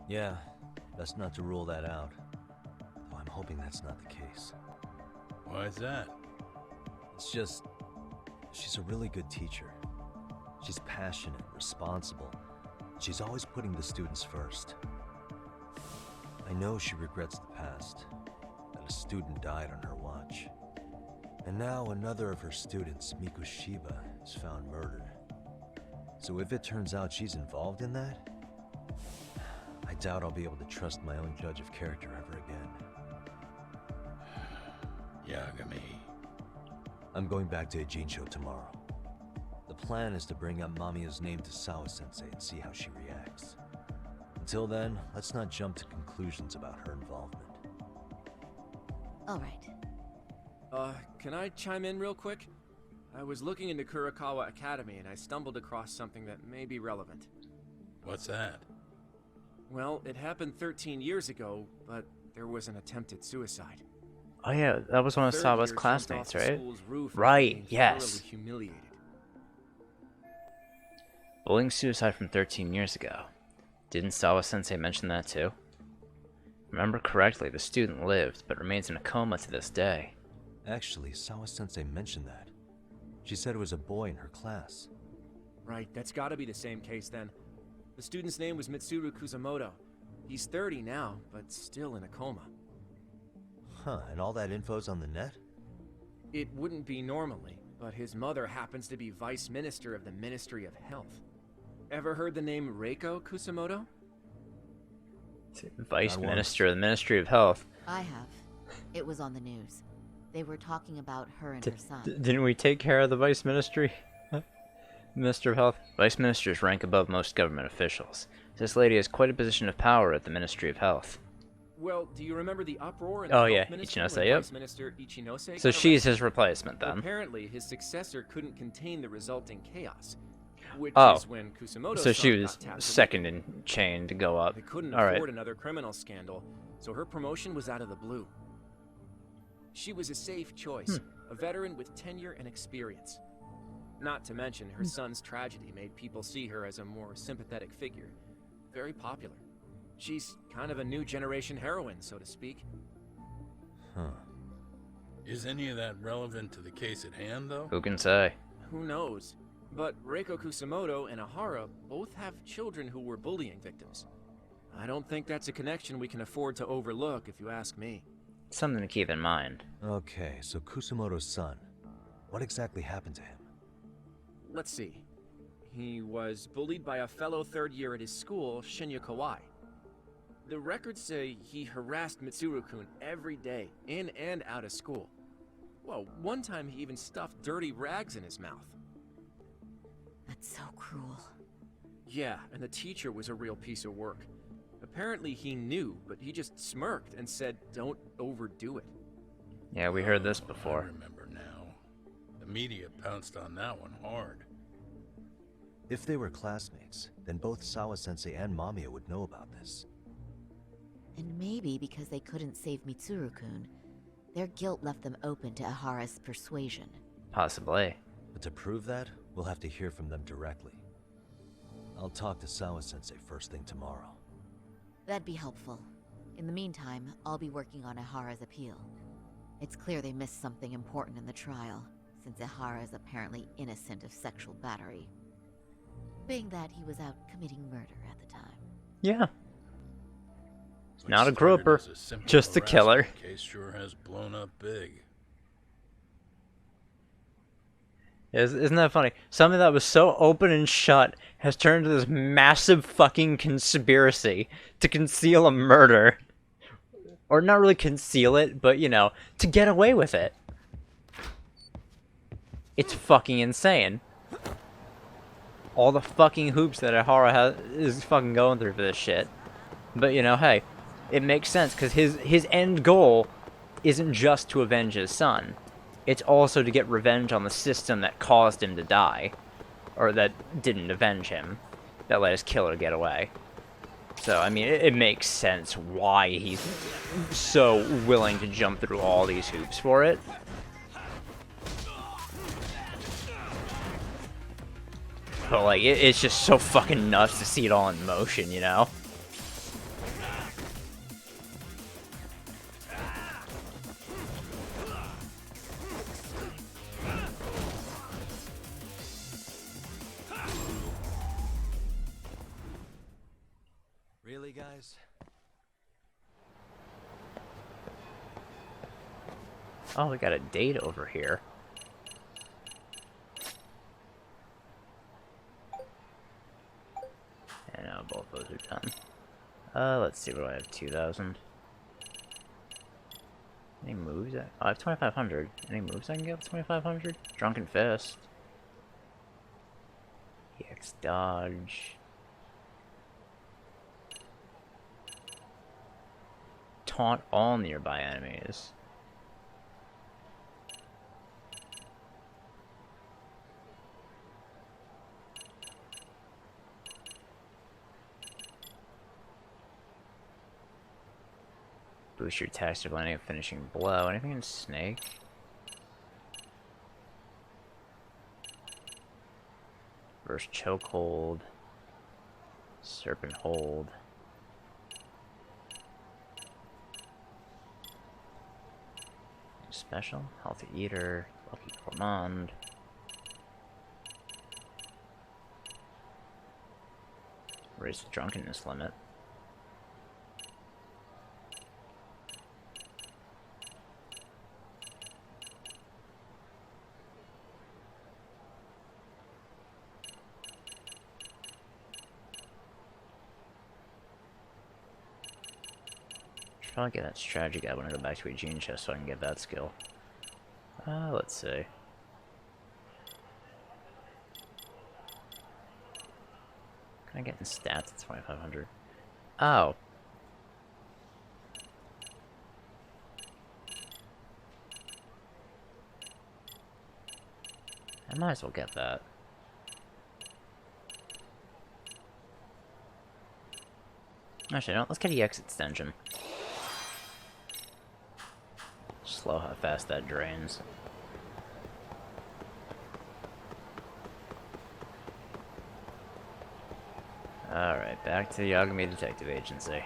[SPEAKER 3] Yeah, best not to rule that out. Though I'm hoping that's not the case.
[SPEAKER 7] Why is that?
[SPEAKER 3] It's just, she's a really good teacher. She's passionate, responsible. She's always putting the students first. I know she regrets the past, that a student died on her watch. And now another of her students, Mikoshiba, is found murdered. So if it turns out she's involved in that, I doubt I'll be able to trust my own judge of character ever again.
[SPEAKER 7] Yagami,
[SPEAKER 3] I'm going back to Ijincho tomorrow. The plan is to bring up Mamiya's name to Sawa-sensei and see how she reacts. Until then, let's not jump to conclusions about her involvement.
[SPEAKER 2] All right.
[SPEAKER 8] Can I chime in real quick? I was looking into Kurakawa Academy and I stumbled across something that may be relevant.
[SPEAKER 7] What's that?
[SPEAKER 8] Well, it happened 13 years ago, but there was an attempted suicide.
[SPEAKER 1] Oh yeah, that was one of
[SPEAKER 8] Third
[SPEAKER 1] Sawa's
[SPEAKER 8] year jumped
[SPEAKER 1] classmates,
[SPEAKER 8] off the
[SPEAKER 1] right?
[SPEAKER 8] school's roof after
[SPEAKER 1] Right,
[SPEAKER 8] being
[SPEAKER 1] yes.
[SPEAKER 8] thoroughly humiliated.
[SPEAKER 1] Bullying suicide from 13 years ago. Didn't Sawa-sensei mention that too? Remember correctly, the student lived, but remains in a coma to this day.
[SPEAKER 3] Actually, Sawa-sensei mentioned that. She said it was a boy in her class.
[SPEAKER 8] Right, that's gotta be the same case then. The student's name was Mitsuru Kusamoto. He's 30 now, but still in a coma.
[SPEAKER 3] Huh, and all that info's on the net?
[SPEAKER 8] It wouldn't be normally, but his mother happens to be Vice Minister of the Ministry of Health. Ever heard the name Reiko Kusamoto?
[SPEAKER 1] Vice
[SPEAKER 3] Not
[SPEAKER 1] Minister of the Ministry of Health.
[SPEAKER 2] I have. It was on the news. They were talking about her and her son.
[SPEAKER 1] Didn't we take care of the Vice Ministry? Minister of Health? Vice Ministers rank above most government officials. This lady has quite a position of power at the Ministry of Health.
[SPEAKER 8] Well, do you remember the uproar in
[SPEAKER 1] Oh,
[SPEAKER 8] the
[SPEAKER 1] yeah,
[SPEAKER 8] Health Ministry
[SPEAKER 1] Ichinose,
[SPEAKER 8] when
[SPEAKER 1] yep.
[SPEAKER 8] Vice Minister Ichinose
[SPEAKER 1] So
[SPEAKER 8] got
[SPEAKER 1] she's
[SPEAKER 8] arrested?
[SPEAKER 1] his replacement then.
[SPEAKER 8] Apparently, his successor couldn't contain the resulting chaos, which
[SPEAKER 1] Oh,
[SPEAKER 8] is when Kusamoto's
[SPEAKER 1] so
[SPEAKER 8] son
[SPEAKER 1] she was
[SPEAKER 8] got tapped to
[SPEAKER 1] second
[SPEAKER 8] lead.
[SPEAKER 1] in chain to go up.
[SPEAKER 8] They couldn't
[SPEAKER 1] All right.
[SPEAKER 8] afford another criminal scandal, so her promotion was out of the blue. She was a safe choice, a veteran with tenure and experience. Not to mention, her son's tragedy made people see her as a more sympathetic figure. Very popular. She's kind of a new generation heroine, so to speak.
[SPEAKER 3] Huh.
[SPEAKER 7] Is any of that relevant to the case at hand, though?
[SPEAKER 1] Who can say?
[SPEAKER 8] Who knows? But Reiko Kusamoto and Ahara both have children who were bullying victims. I don't think that's a connection we can afford to overlook, if you ask me.
[SPEAKER 1] Something to keep in mind.
[SPEAKER 3] Okay, so Kusamoto's son. What exactly happened to him?
[SPEAKER 8] Let's see. He was bullied by a fellow third year at his school, Shinya Kawai. The records say he harassed Mitsuru-kun every day, in and out of school. Well, one time he even stuffed dirty rags in his mouth.
[SPEAKER 2] That's so cruel.
[SPEAKER 8] Yeah, and the teacher was a real piece of work. Apparently he knew, but he just smirked and said, "Don't overdo it."
[SPEAKER 1] Yeah, we heard this
[SPEAKER 7] I
[SPEAKER 1] before.
[SPEAKER 7] remember now. The media pounced on that one hard.
[SPEAKER 3] If they were classmates, then both Sawa-sensei and Mamiya would know about this.
[SPEAKER 2] And maybe because they couldn't save Mitsuru-kun, their guilt left them open to Ahara's persuasion.
[SPEAKER 1] Possibly.
[SPEAKER 3] But to prove that, we'll have to hear from them directly. I'll talk to Sawa-sensei first thing tomorrow.
[SPEAKER 2] That'd be helpful. In the meantime, I'll be working on Ahara's appeal. It's clear they missed something important in the trial, since Ahara is apparently innocent of sexual battery. Being that he was out committing murder at the time.
[SPEAKER 1] Yeah.
[SPEAKER 7] What
[SPEAKER 1] Not a
[SPEAKER 7] started
[SPEAKER 1] groper,
[SPEAKER 7] as a simple
[SPEAKER 1] just a killer.
[SPEAKER 7] harassment case sure has blown up big.
[SPEAKER 1] Isn't that funny? Something that was so open and shut has turned into this massive fucking conspiracy to conceal a murder. Or not really conceal it, but, you know, to get away with it. It's fucking insane. All the fucking hoops that Ahara is fucking going through for this shit. But, you know, hey, it makes sense, because his end goal isn't just to avenge his son. It's also to get revenge on the system that caused him to die. Or that didn't avenge him. That let his killer get away. So, I mean, it makes sense why he's so willing to jump through all these hoops for it. But, like, it's just so fucking nuts to see it all in motion, you know?
[SPEAKER 3] Really, guys?
[SPEAKER 1] Oh, we got a date over here. And now both those are done. Let's see, what do I have? 2,000. Any moves moves at? Oh, I have 2,500. Any moves I can get with 2,500? Drunken Fist. EX Dodge. Taunt all nearby enemies. Boost your attacks to landing a finishing blow. Anything in Snake? Reverse Chokehold. Serpent Hold. Special? Healthy Eater. Lucky Gourmand. Raise the drunkenness limit. Should probably get that strategy guide when I go back to a gene chest so I can get that skill. Let's see. Can I get in stats at 2,500? Oh. I might as well get that. Actually, no, let's get EX extension. Slow how fast that drains. Alright, back to the Yagami Detective Agency.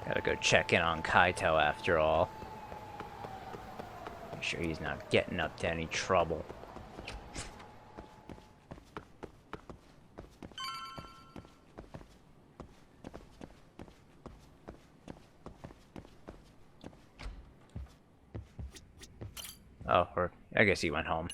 [SPEAKER 1] Gotta go check in on Kaito after all. Make sure he's not getting up to any trouble. Oh, or I guess he went home.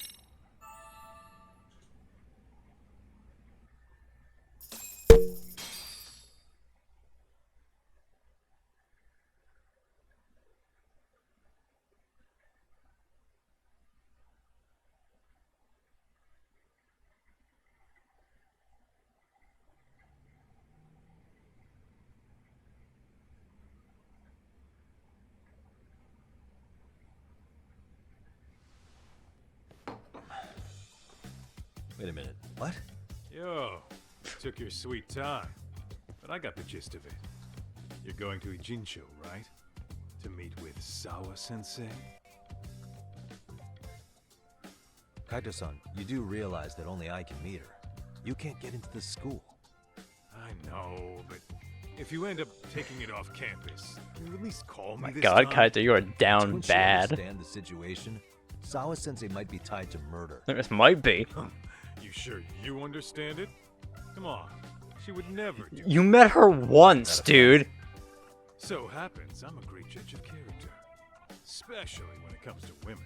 [SPEAKER 3] Wait a minute. What?
[SPEAKER 6] Yo, took your sweet time, but I got the gist of it. You're going to Ijincho, right? To meet with Sawa-sensei?
[SPEAKER 3] Kaito-san, you do realize that only I can meet her. You can't get into the school.
[SPEAKER 6] I know, but if you end up taking it off campus, can you at least call me
[SPEAKER 1] My
[SPEAKER 6] this
[SPEAKER 1] god,
[SPEAKER 6] time?
[SPEAKER 1] Kaito, you are down
[SPEAKER 3] Don't you
[SPEAKER 1] bad.
[SPEAKER 3] understand the situation? Sawa-sensei might be tied to murder.
[SPEAKER 1] This might be.
[SPEAKER 6] You sure you understand it? Come on, she would never do.
[SPEAKER 1] You met her once, dude.
[SPEAKER 6] So happens I'm a great judge of character, especially when it comes to women.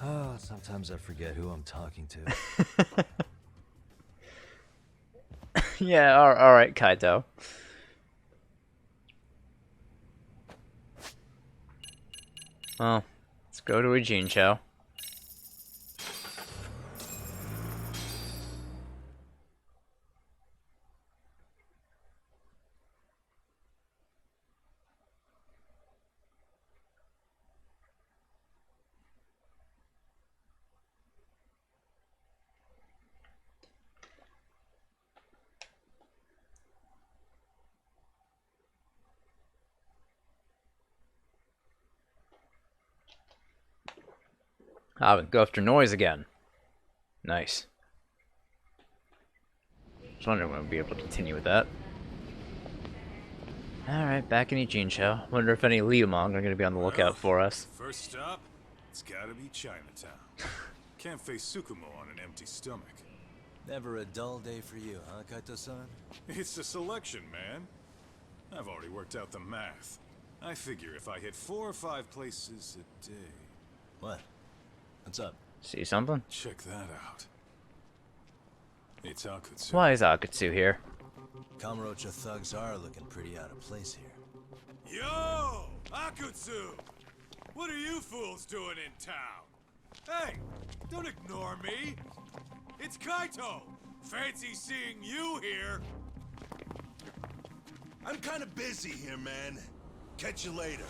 [SPEAKER 3] Oh, sometimes I forget who I'm talking to.
[SPEAKER 1] Yeah, alright, Kaito. Well, let's go to a Ijincho. Ah, we go after noise again. Nice. Just wondering when we'll be able to continue with that. Alright, back in Ijincho. Wonder if any Liumong are going to be on the lookout for us.
[SPEAKER 6] First stop, it's gotta be Chinatown. Can't face Tsukumo on an empty stomach.
[SPEAKER 3] Never a dull day for you, huh, Kaito-san?
[SPEAKER 6] It's the selection, man. I've already worked out the math. I figure if I hit 4 or 5 places a day.
[SPEAKER 3] What? What's up?
[SPEAKER 1] See something?
[SPEAKER 6] Check that out. It's Akutsu.
[SPEAKER 1] Why is Akutsu here?
[SPEAKER 3] Kamurocho thugs are looking pretty out of place here.
[SPEAKER 6] Yo! Akutsu! What are you fools doing in town? Hey! Don't ignore me! It's Kaito! Fancy seeing you here!
[SPEAKER 11] I'm kind of busy here, man. Catch you later.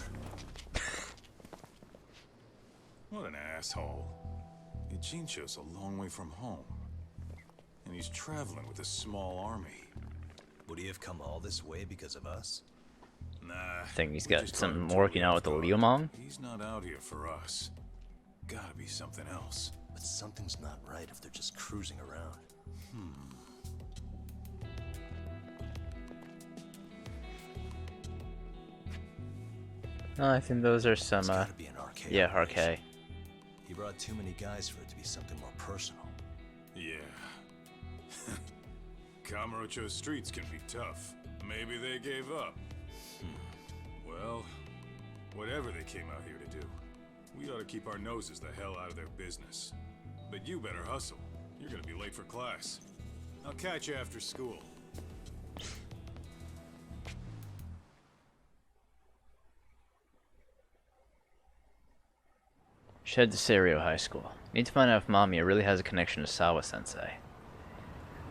[SPEAKER 6] What an asshole. Ijincho's a long way from home. And he's traveling with a small army.
[SPEAKER 3] Would he have come all this way because of us?
[SPEAKER 6] Nah.
[SPEAKER 1] I think he's
[SPEAKER 6] we
[SPEAKER 1] got
[SPEAKER 6] just
[SPEAKER 1] something
[SPEAKER 6] caught him
[SPEAKER 1] working out with the
[SPEAKER 6] totally off guard.
[SPEAKER 1] Liumang.
[SPEAKER 6] He's not out here for us. Gotta be something else.
[SPEAKER 3] But something's not right if they're just cruising around.
[SPEAKER 1] No, I think those are
[SPEAKER 3] It's
[SPEAKER 1] some,
[SPEAKER 3] gotta be an arcade
[SPEAKER 1] yeah,
[SPEAKER 3] operation.
[SPEAKER 1] arcade.
[SPEAKER 3] He brought too many guys for it to be something more personal.
[SPEAKER 6] Yeah. Kamurocho streets can be tough. Maybe they gave up. Well, whatever they came out here to do, we ought to keep our noses the hell out of their business. But you better hustle. You're gonna be late for class. I'll catch you after school.
[SPEAKER 1] Should head to Seiryo High School. Need to find out if Mamiya really has a connection to Sawa-sensei.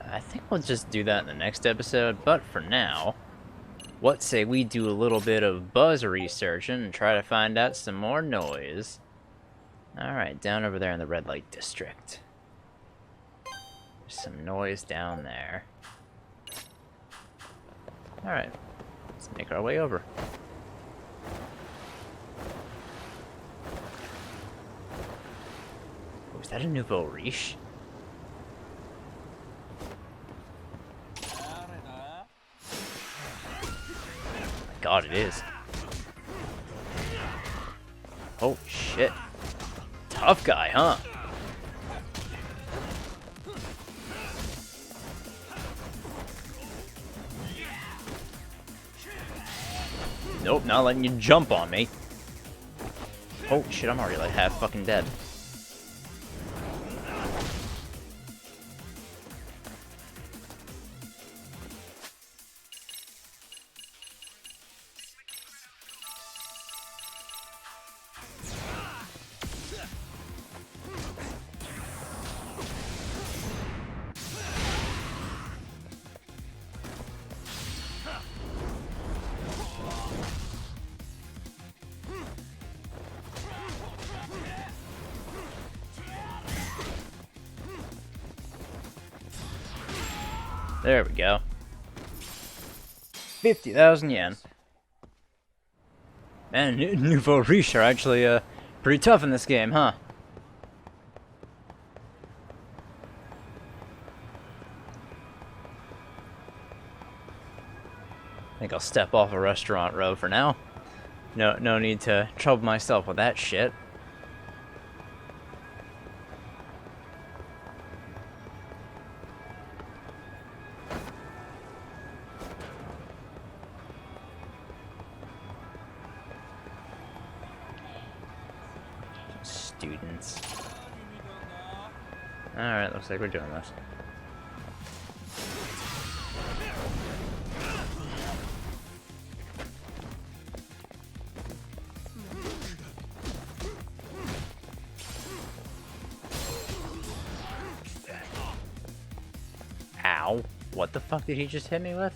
[SPEAKER 1] I think we'll just do that in the next episode, but for now, what say we do a little bit of buzz researching and try to find out some more noise. Alright, down over there in the red light district. There's some noise down there. Alright, let's make our way over. Oh, is that a nouveau riche? God, it is. Oh shit. Tough guy, huh? Nope, not letting you jump on me. Oh shit, I'm already like half fucking dead. There we go. 50,000 yen. Man, nouveau riche are actually pretty tough in this game, huh? I think I'll step off a restaurant row for now. No need to trouble myself with that shit. Students. Alright, looks like we're doing this. Ow. What the fuck did he just hit me with?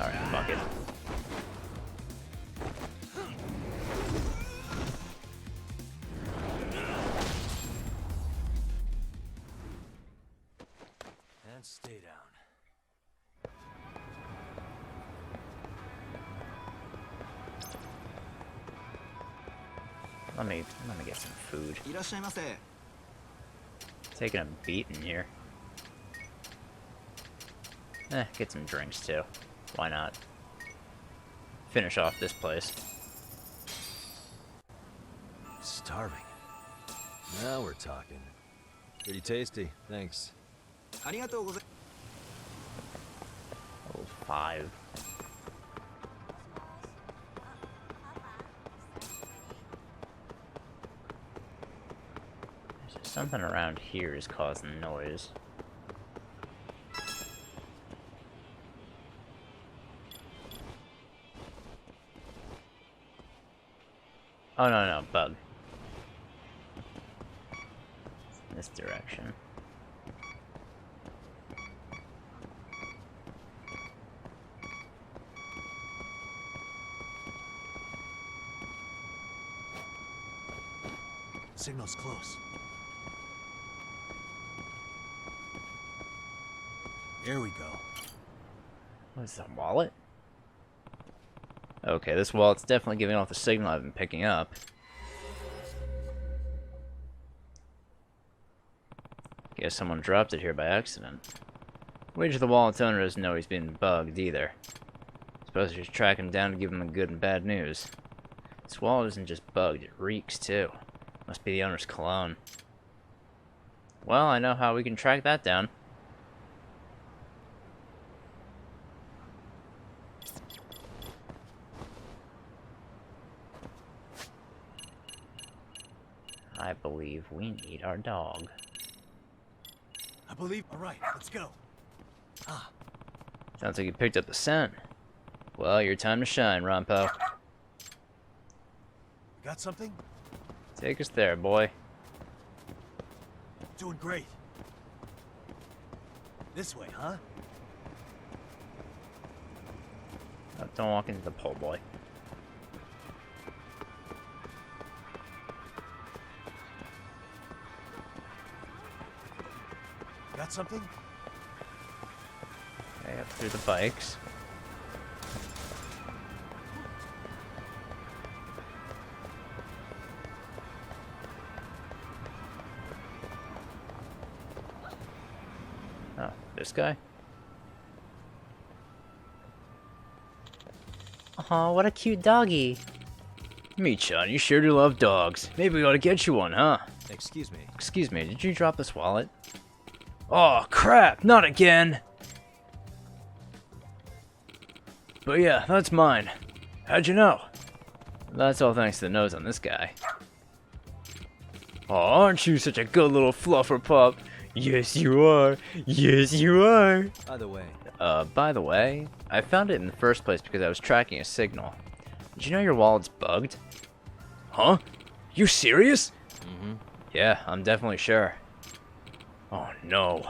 [SPEAKER 1] Alright, fuck it.
[SPEAKER 3] And stay down.
[SPEAKER 1] Let me get some food. Taking a beat in here. Get some drinks too. Why not? Finish off this place.
[SPEAKER 3] Starving. Now we're talking. Pretty tasty, thanks.
[SPEAKER 1] Oh, 5. There's something around here is causing noise. Oh, no, no, bug. This direction.
[SPEAKER 3] Signal's close. Here we go.
[SPEAKER 1] What is that, wallet? Okay, this wallet's definitely giving off the signal I've been picking up. Guess someone dropped it here by accident. Wager the wallet's owner doesn't know he's been bugged either. Suppose I should track him down to give him the good and bad news. This wallet isn't just bugged, it reeks too. Must be the owner's cologne. Well, I know how we can track that down. I believe we need our dog.
[SPEAKER 3] I believe. All right, let's go. Ah.
[SPEAKER 1] Sounds like you picked up the scent. Well, your time to shine, Rompo.
[SPEAKER 3] Got something?
[SPEAKER 1] Take us there, boy.
[SPEAKER 3] Doing great. This way, huh?
[SPEAKER 1] Oh, don't walk into the pole, boy.
[SPEAKER 3] Got something?
[SPEAKER 1] Okay, up through the bikes. Oh, this guy? Aw, what a cute doggy. Michan, you sure do love dogs. Maybe we ought to get you one, huh?
[SPEAKER 3] Excuse me.
[SPEAKER 1] Excuse me, did you drop this wallet? Oh, crap, not again! But yeah, that's mine. How'd you know? That's all thanks to the nose on this guy. Oh, aren't you such a good little fluffer pup? Yes, you are. Yes, you are.
[SPEAKER 3] By
[SPEAKER 1] By the way, I found it in the first place because I was tracking a signal. Did you know your wallet's bugged? Huh? You serious?
[SPEAKER 3] Mm-hmm.
[SPEAKER 1] Yeah, I'm definitely sure. Oh no.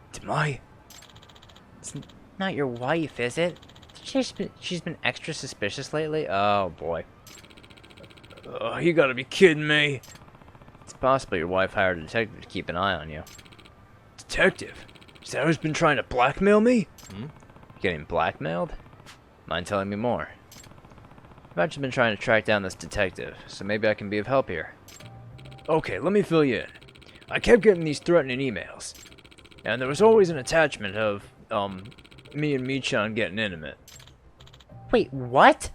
[SPEAKER 1] It's not your wife, is it? She's been extra suspicious lately? Oh boy. Oh, you gotta be kidding me. It's possible your wife hired a detective to keep an eye on you. Detective? Is that who's been trying to blackmail me?
[SPEAKER 3] Hmm?
[SPEAKER 1] Getting blackmailed? Mind telling me more? I've actually been trying to track down this detective, so maybe I can be of help here. Okay, let me fill you in. I kept getting these threatening emails. And there was always an attachment of, me and Michan getting intimate. Wait, what?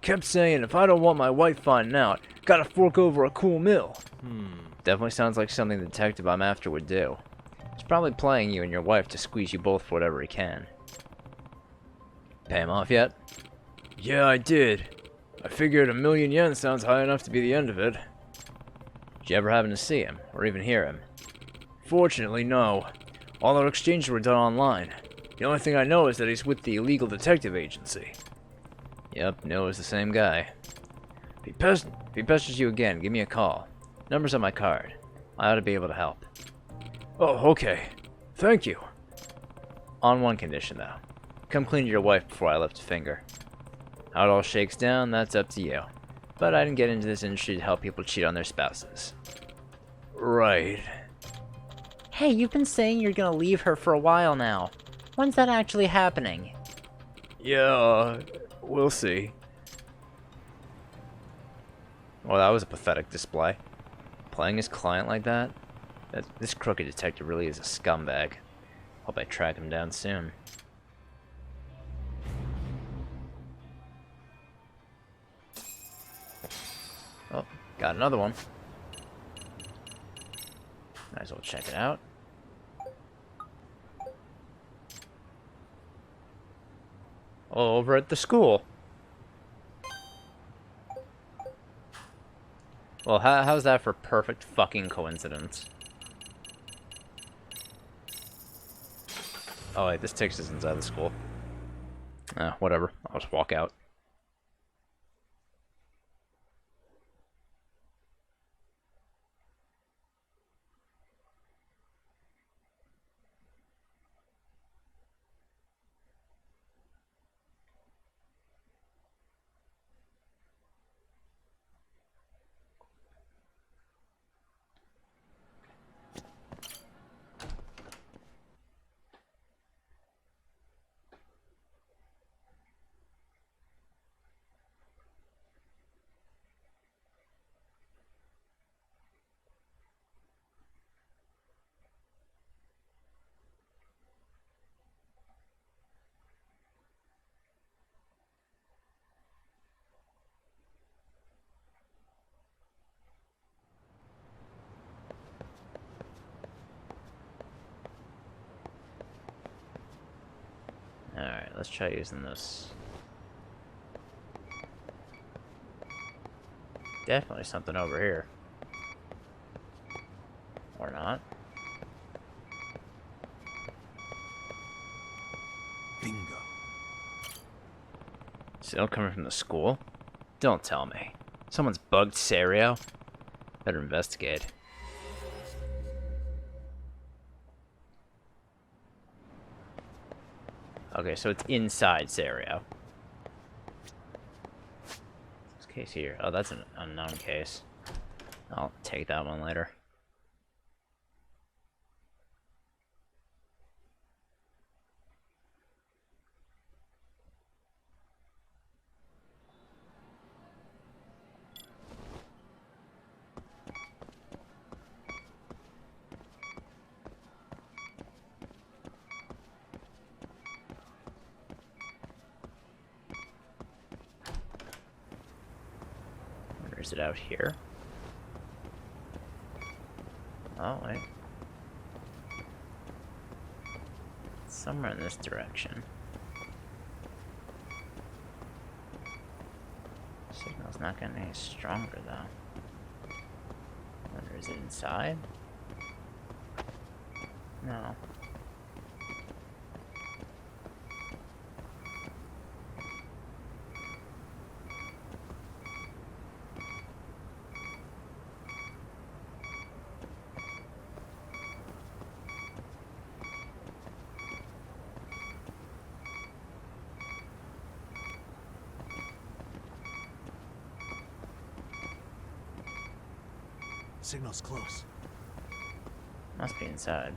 [SPEAKER 1] Kept saying if I don't want my wife finding out, gotta fork over a cool mill. Definitely sounds like something the detective I'm after would do. He's probably playing you and your wife to squeeze you both for whatever he can. Pay him off yet? Yeah, I did. I figured 1,000,000 yen sounds high enough to be the end of it. Did you ever happen to see him, or even hear him? Fortunately, no. All our exchanges were done online. The only thing I know is that he's with the illegal detective agency. Yep, Noah's the same guy. If he pesters you again, give me a call. Number's on my card. I ought to be able to help. Oh, okay. Thank you. On one condition, though. Come clean to your wife before I lift a finger. How it all shakes down, that's up to you. But I didn't get into this industry to help people cheat on their spouses. Right. Hey, you've been saying you're gonna leave her for a while now. When's that actually happening? Yeah, we'll see. Well, that was a pathetic display. Playing his client like that? This crooked detective really is a scumbag. Hope I track him down soon. Oh, got another one. Might as well check it out. Oh, over at the school. Well, how's that for perfect fucking coincidence? Oh wait, this takes us inside the school. Whatever. I'll just walk out. let's try using this. Definitely something over here. Or not.
[SPEAKER 3] Bingo.
[SPEAKER 1] Still coming from the school? Don't tell me. Someone's bugged Serio? Better investigate. Okay, so it's inside Serio. This case here. Oh, that's an unknown case. I'll take that one later. Or is it out here? Oh, wait. Somewhere in this direction. Signal's not getting any stronger, though. Wonder, is it inside? No.
[SPEAKER 3] Signal's close.
[SPEAKER 1] Must be inside.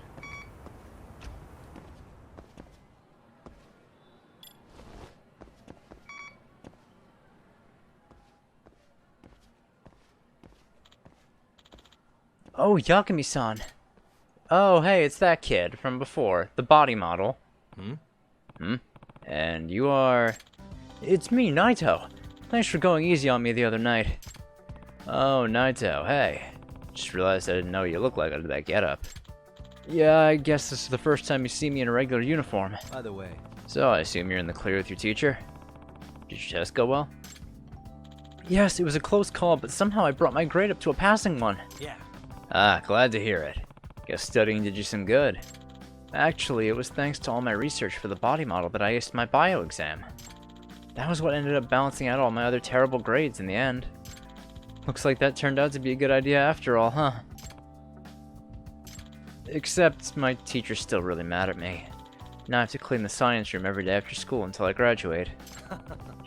[SPEAKER 1] Oh, Yakumi-san. Oh, hey, it's that kid from before. The body model. Hmm? And you are... It's me, Naito. Thanks for going easy on me the other night. Oh, Naito, hey. Just realized I didn't know you looked like under that getup. Yeah, I guess this is the first time you see me in a regular uniform.
[SPEAKER 3] By the way,
[SPEAKER 1] So, I assume you're in the clear with your teacher? Did your test go well? Yes, it was a close call, but somehow I brought my grade up to a passing one.
[SPEAKER 3] yeah.
[SPEAKER 1] Ah, glad to hear it. Guess studying did you some good. Actually, it was thanks to all my research for the body model that I aced my bio exam. That was what ended up balancing out all my other terrible grades in the end. Looks like that turned out to be a good idea after all, huh? Except my teacher's still really mad at me. Now I have to clean the science room every day after school until I graduate.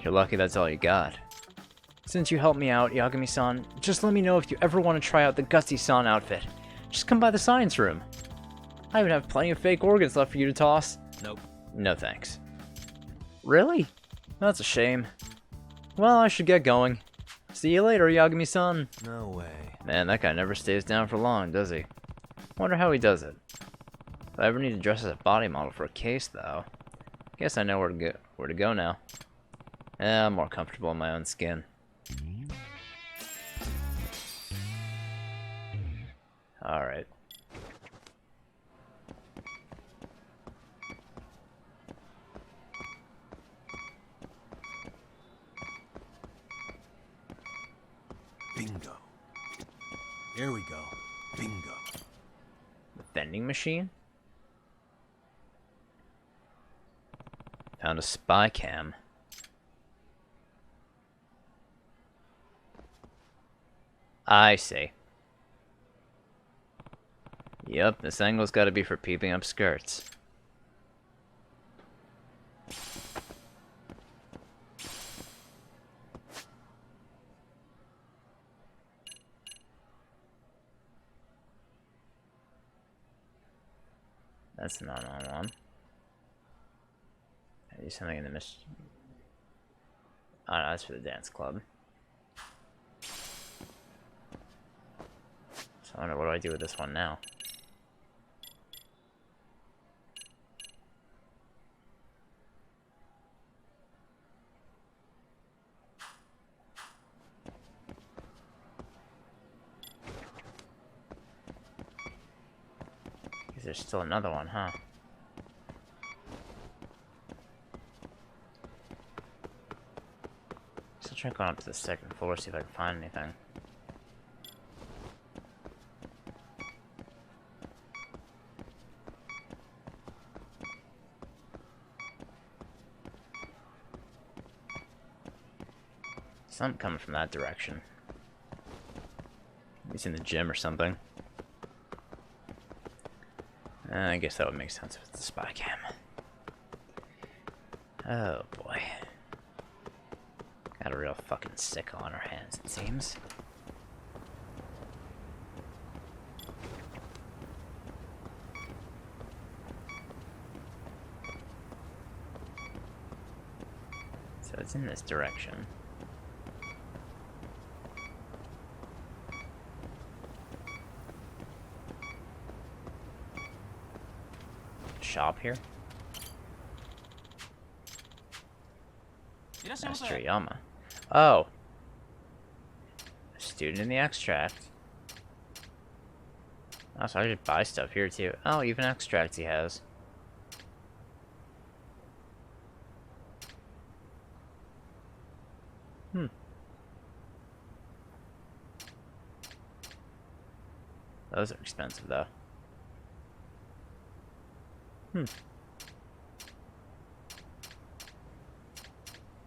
[SPEAKER 1] You're lucky that's all you got. Since you helped me out, Yagami-san, just let me know if you ever want to try out the Gutsy-san outfit. Just come by the science room. I even have plenty of fake organs left for you to toss.
[SPEAKER 3] Nope.
[SPEAKER 1] No thanks. Really? That's a shame. Well, I should get going. See you later, Yagami-san.
[SPEAKER 3] No way.
[SPEAKER 1] Man, that guy never stays down for long, does he? Wonder how he does it. If I ever need to dress as a body model for a case, though, guess I know where to go now. I'm more comfortable in my own skin. Alright.
[SPEAKER 3] Bingo. Here we go. Bingo.
[SPEAKER 1] The vending machine? Found a spy cam. I see. Yep, this angle's gotta be for peeping up skirts. That's not on one. I do something in the oh no, that's for the dance club. So I wonder what do I do with this one now? There's still another one, huh? try going up to the second floor, see if I can find anything. Something coming from that direction. He's in the gym or something. I guess that would make sense if it's the spy cam. Oh boy. Got a real fucking sicko on our hands, it seems. So it's in this direction. Shop here? That's Toriyama. Oh. A student in the extract. Oh, so I should buy stuff here too. Oh, even extracts he has. Those are expensive though.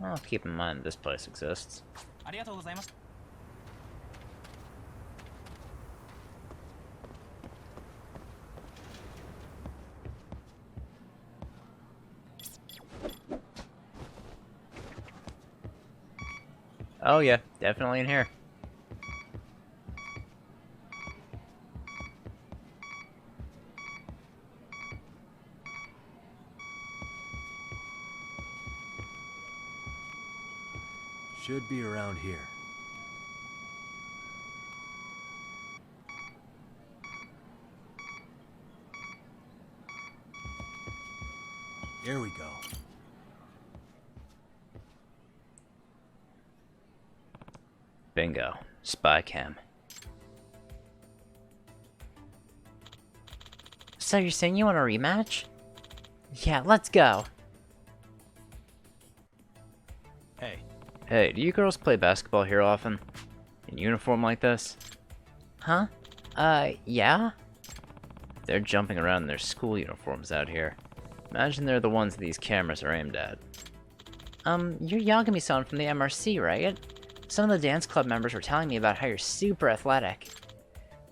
[SPEAKER 1] Well, keep in mind this place exists. Oh yeah, definitely in here.
[SPEAKER 3] Should be around here. Here we go.
[SPEAKER 1] Bingo. Spy cam. So you're saying you want a rematch? Yeah, let's go.
[SPEAKER 3] Hey.
[SPEAKER 1] Hey, do you girls play basketball here often? In uniform like this? Huh? Yeah? They're jumping around in their school uniforms out here. Imagine they're the ones these cameras are aimed at. You're Yagami-san from the MRC, right? Some of the dance club members were telling me about how you're super athletic.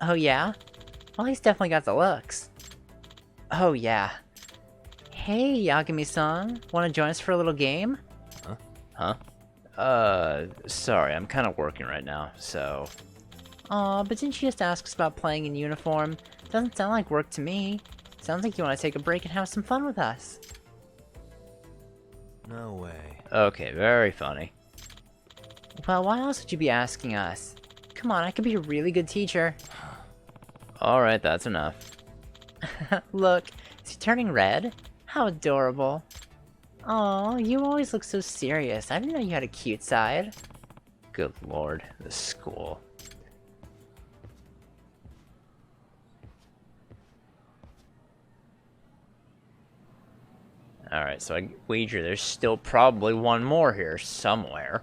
[SPEAKER 1] Oh yeah? Well, he's definitely got the looks. Oh yeah. Hey, Yagami-san. Wanna join us for a little game? Huh? Sorry, I'm kind of working right now, so... Aw, but didn't you just ask us about playing in uniform? Doesn't sound like work to me. Sounds like you want to take a break and have some fun with us.
[SPEAKER 3] No way.
[SPEAKER 1] Okay, very funny. Well, why else would you be asking us? Come on, I could be a really good teacher. Alright, that's enough. Look, is he turning red? How adorable. Aw, you always look so serious. I didn't know you had a cute side. Good lord, this school. Alright, so I wager there's still probably one more here somewhere.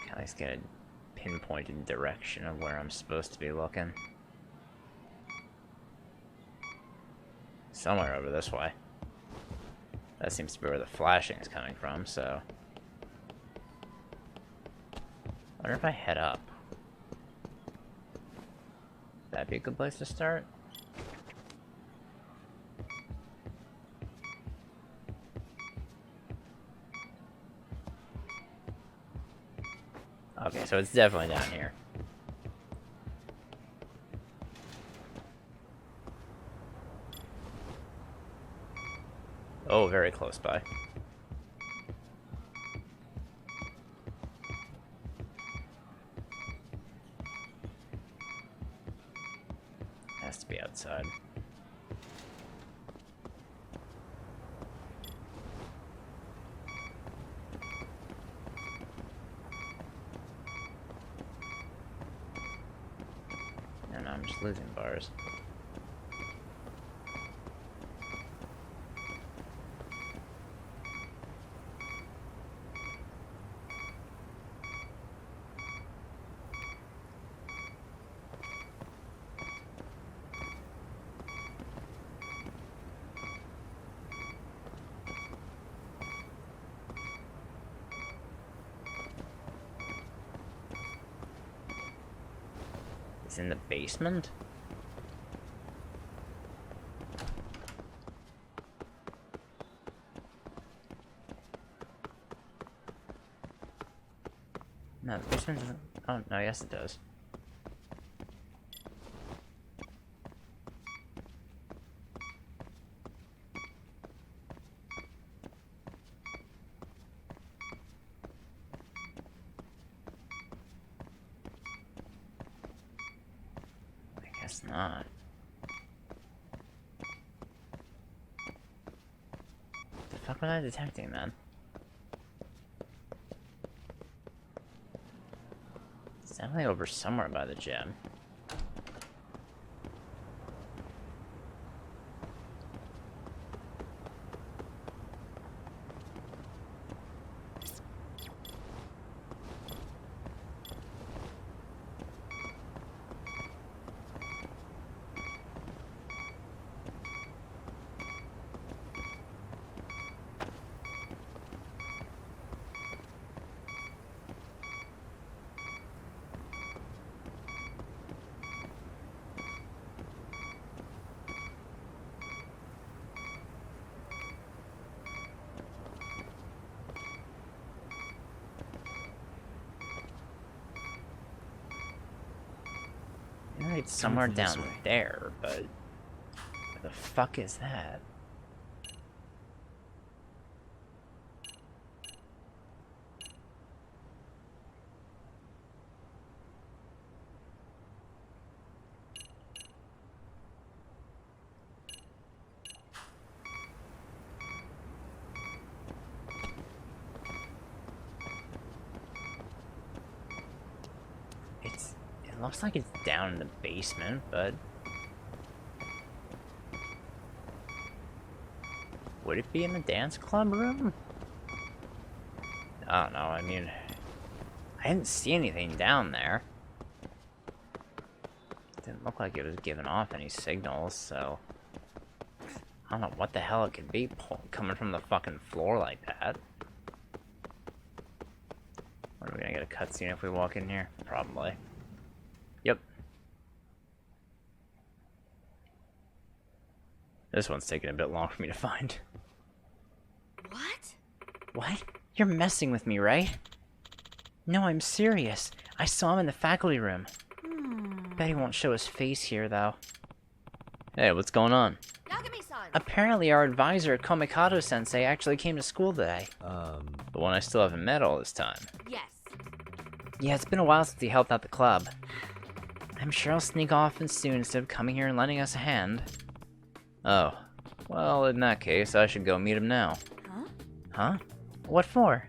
[SPEAKER 1] Can I just get a pinpointed direction of where I'm supposed to be looking? Somewhere over this way. That seems to be where the flashing is coming from, so... I wonder if I head up. That'd be a good place to start. Okay, so it's definitely down here. Oh, very close by. Has to be outside. No, I'm just losing bars. It's in the basement? No, the basement doesn't... Oh, no, yes it does. I guess not. The fuck was I detecting then? It's definitely over somewhere by the gym. I know it's somewhere
[SPEAKER 3] from this
[SPEAKER 1] down
[SPEAKER 3] way.
[SPEAKER 1] there, but where the fuck is that? It looks like it's down in the basement, but would it be in the dance club room? I don't know, I mean, I didn't see anything down there. It didn't look like it was giving off any signals, so I don't know what the hell it could be coming from the fucking floor like that. Are we gonna get a cutscene if we walk in here? Probably. Yep. This one's taking a bit long for me to find.
[SPEAKER 2] What?
[SPEAKER 1] What? You're messing with me, right? No, I'm serious. I saw him in the faculty room. Bet he won't show his face here, though. Hey, what's going on?
[SPEAKER 2] Yagami-san!
[SPEAKER 1] Apparently our advisor, Komikado-sensei, actually came to school today. The one I still haven't met all this time.
[SPEAKER 2] Yes.
[SPEAKER 1] Yeah, it's been a while since he helped out the club. I'm sure I'll sneak off soon instead of coming here and lending us a hand. Oh. Well, in that case, I should go meet him now.
[SPEAKER 2] Huh?
[SPEAKER 1] Huh? What for?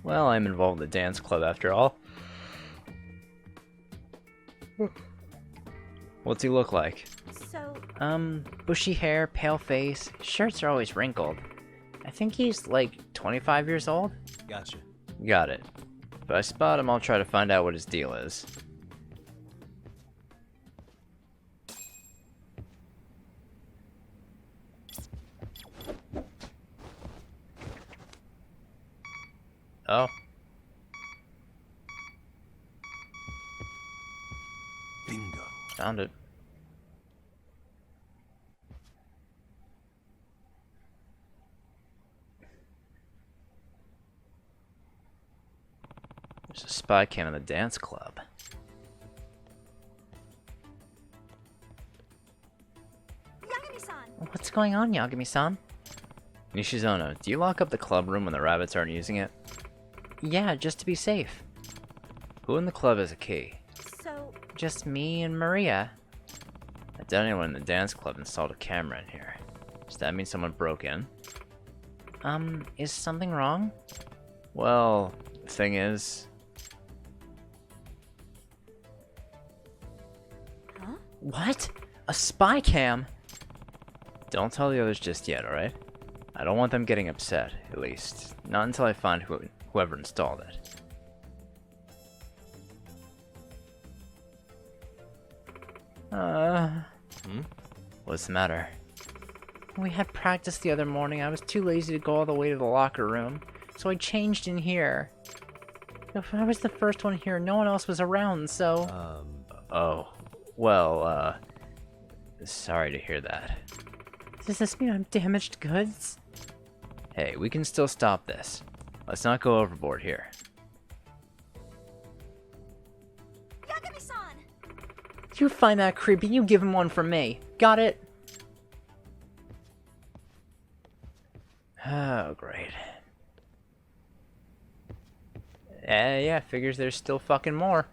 [SPEAKER 1] Well, I'm involved in the dance club after all. What's he look like?
[SPEAKER 2] So,
[SPEAKER 1] Bushy hair, pale face, shirts are always wrinkled. I think he's like 25 years old?
[SPEAKER 3] Gotcha.
[SPEAKER 1] Got it. If I spot him, I'll try to find out what his deal is. Oh.
[SPEAKER 3] Bingo.
[SPEAKER 1] Found it. There's a spy cam in the dance club.
[SPEAKER 5] Yagami-san!
[SPEAKER 1] What's going on, Yagami-san? Nishizono, do you lock up the club room when the rabbits aren't using it? Yeah, just to be safe. Who in the club has a key?
[SPEAKER 5] So,
[SPEAKER 1] Just me and Maria. I doubt anyone in the dance club installed a camera in here. Does that mean someone broke in? Is something wrong? Well, the thing is...
[SPEAKER 4] Huh?
[SPEAKER 1] What? A spy cam? Don't tell the others just yet, alright? I don't want them getting upset, at least. Not until I find whoever installed it. What's the matter? We had practice the other morning. I was too lazy to go all the way to the locker room, so I changed in here. If I was the first one here, no one else was around, so... Oh. Well, sorry to hear that. Does this mean I'm damaged goods? Hey, we can still stop this. Let's not go overboard here.
[SPEAKER 5] Yagami-san!
[SPEAKER 1] You find that creepy, you give him one from me. Got it? Oh, great. Yeah, figures there's still fucking more.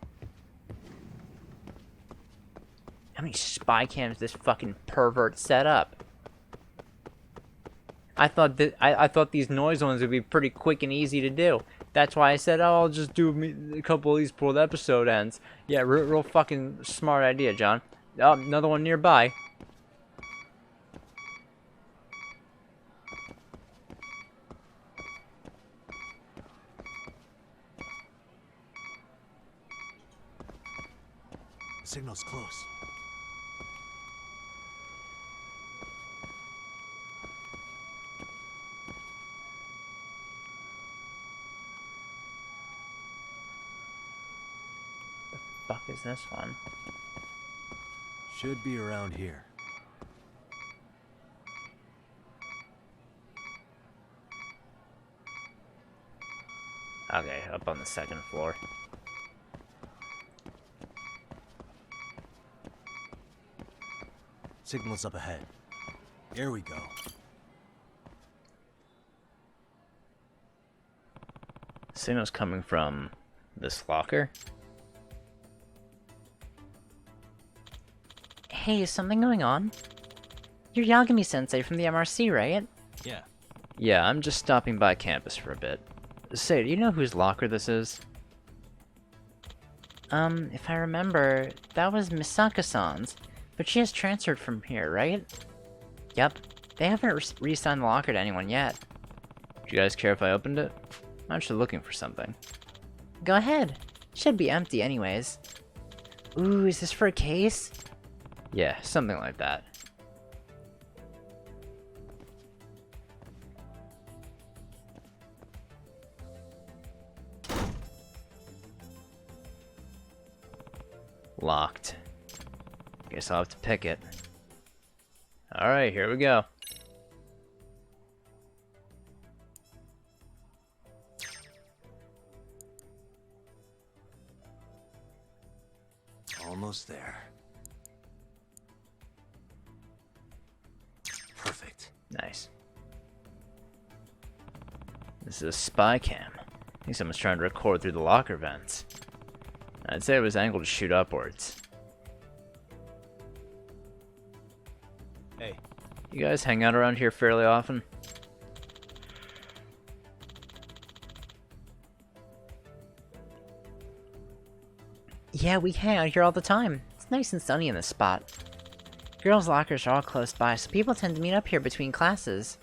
[SPEAKER 1] How many spy cams this fucking pervert set up? I thought these noise ones would be pretty quick and easy to do. That's why I said, oh, I'll just do a couple of these before the episode ends. Yeah, real fucking smart idea, John. Oh, another one nearby.
[SPEAKER 3] The signal's close.
[SPEAKER 1] The fuck is this one?
[SPEAKER 3] Should be around here.
[SPEAKER 1] Okay, up on the second floor.
[SPEAKER 3] Signal's up ahead. Here we go.
[SPEAKER 1] Signal's coming from this locker. Hey, is something going on? You're Yagami-sensei from the MRC, right?
[SPEAKER 3] Yeah.
[SPEAKER 1] Yeah, I'm just stopping by campus for a bit. Say, do you know whose locker this is? If I remember, that was Misaka-san's, but she has transferred from here, right? Yep. They haven't reassigned the locker to anyone yet. Do you guys care if I opened it? I'm actually looking for something. Go ahead. Should be empty anyways. Ooh, is this for a case? Yeah, something like that. Locked. Guess I'll have to pick it. Alright, here we go.
[SPEAKER 3] Almost there. Perfect.
[SPEAKER 1] Nice. This is a spy cam. I think someone's trying to record through the locker vents. I'd say it was angled to shoot upwards.
[SPEAKER 3] Hey.
[SPEAKER 1] You guys hang out around here fairly often? Yeah, we hang out here all the time. It's nice and sunny in this spot. Girls' lockers are all close by, so people tend to meet up here between classes.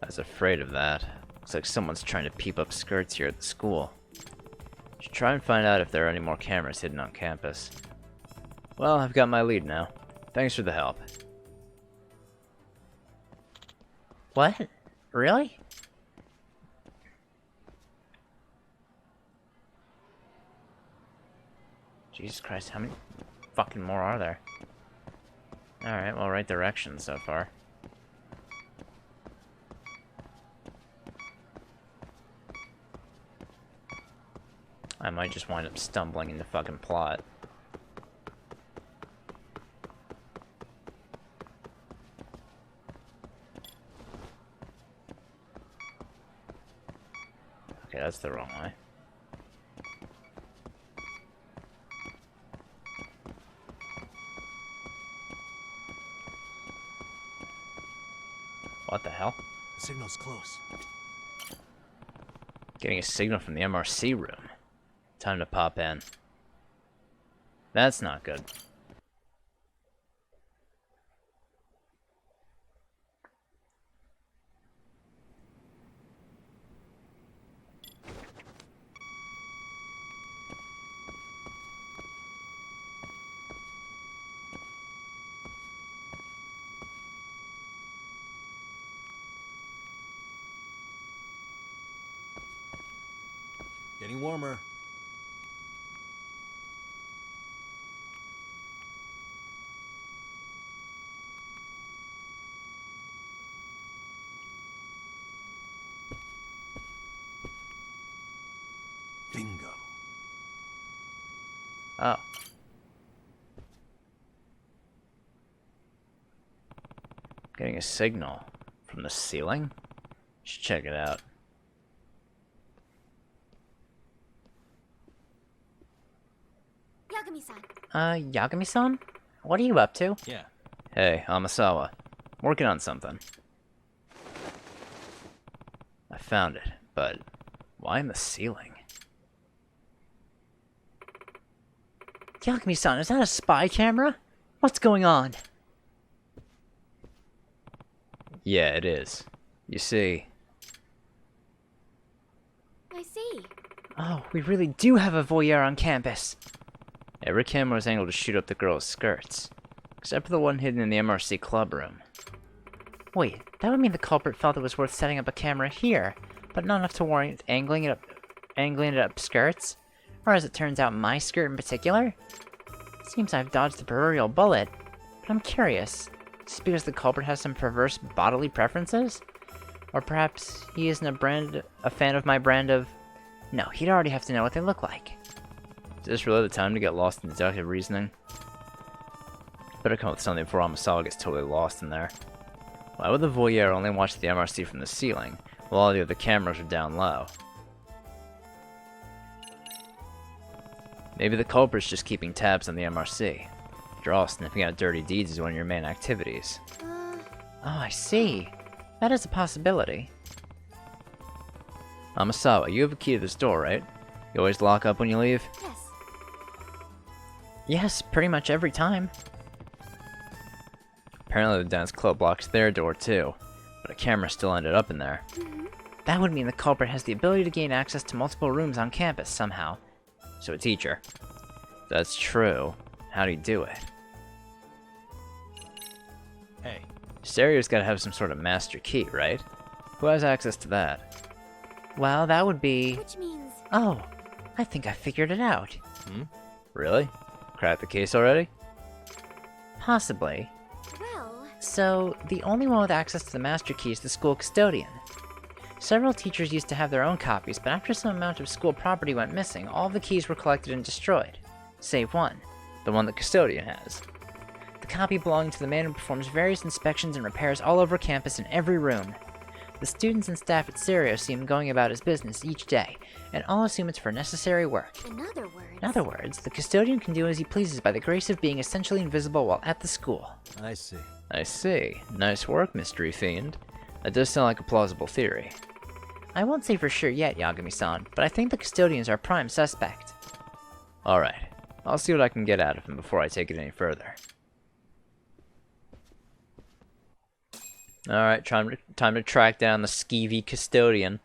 [SPEAKER 1] I was afraid of that. Looks like someone's trying to peep up skirts here at the school. Should try and find out if there are any more cameras hidden on campus. Well, I've got my lead now. Thanks for the help. What? Really? Jesus Christ, how many fucking more are there? Alright, well, right direction so far. I might just wind up stumbling into fucking plot. Okay, that's the wrong way. What the hell?
[SPEAKER 3] The signal's close.
[SPEAKER 1] Getting a signal from the MRC room. Time to pop in. That's not good.
[SPEAKER 3] Getting warmer. Bingo.
[SPEAKER 1] Oh. Getting a signal from the ceiling? Should check it out.
[SPEAKER 5] Yagami-san.
[SPEAKER 1] Yagami-san? What are you up to?
[SPEAKER 3] Yeah.
[SPEAKER 1] Hey, Amasawa. Working on something. I found it, but why in the ceiling? Yagami-san, is that a spy camera? What's going on? Yeah, it is. You see...
[SPEAKER 5] I see.
[SPEAKER 1] Oh, we really do have a voyeur on campus. Every camera was angled to shoot up the girls' skirts, except for the one hidden in the MRC club room. Wait, that would mean the culprit felt it was worth setting up a camera here, but not enough to warrant angling it up skirts? Or as it turns out, my skirt in particular? Seems I've dodged the proverbial bullet, but I'm curious. Just because the culprit has some perverse bodily preferences? Or perhaps he isn't a fan of my brand of... No, he'd already have to know what they look like. Is this really the time to get lost in deductive reasoning? Better come up with something before Amasawa gets totally lost in there. Why would the voyeur only watch the MRC from the ceiling, while all the other cameras are down low? Maybe the culprit's just keeping tabs on the MRC. After all, sniffing out dirty deeds is one of your main activities. Oh, I see. That is a possibility. Amasawa, you have a key to this door, right? You always lock up when you leave?
[SPEAKER 5] Yes.
[SPEAKER 1] Yes, pretty much every time. Apparently the dance club locks their door too, but a camera still ended up in there. That would mean the culprit has the ability to gain access to multiple rooms on campus somehow. So a teacher. If that's true, how do you do it?
[SPEAKER 3] Hey.
[SPEAKER 1] Stereo's gotta have some sort of master key, right? Who has access to that? Well, that would be...
[SPEAKER 5] Which means...
[SPEAKER 1] Oh, I think I figured it out.
[SPEAKER 3] Hmm?
[SPEAKER 1] Really? Cracked the case already? Possibly.
[SPEAKER 5] Well...
[SPEAKER 1] So, the only one with access to the master key is the school custodian. Several teachers used to have their own copies, but after some amount of school property went missing, all of the keys were collected and destroyed. Save one. The one the custodian has. The copy belonging to the man who performs various inspections and repairs all over campus in every room. The students and staff at Serio see him going about his business each day, and all assume it's for necessary work.
[SPEAKER 5] In other words,
[SPEAKER 1] the custodian can do as he pleases by the grace of being essentially invisible while at the school.
[SPEAKER 3] I see.
[SPEAKER 1] I see. Nice work, Mystery Fiend. That does sound like a plausible theory. I won't say for sure yet, Yagami-san, but I think the custodian's our prime suspect. Alright. I'll see what I can get out of him before I take it any further. Alright, time to track down the skeevy custodian.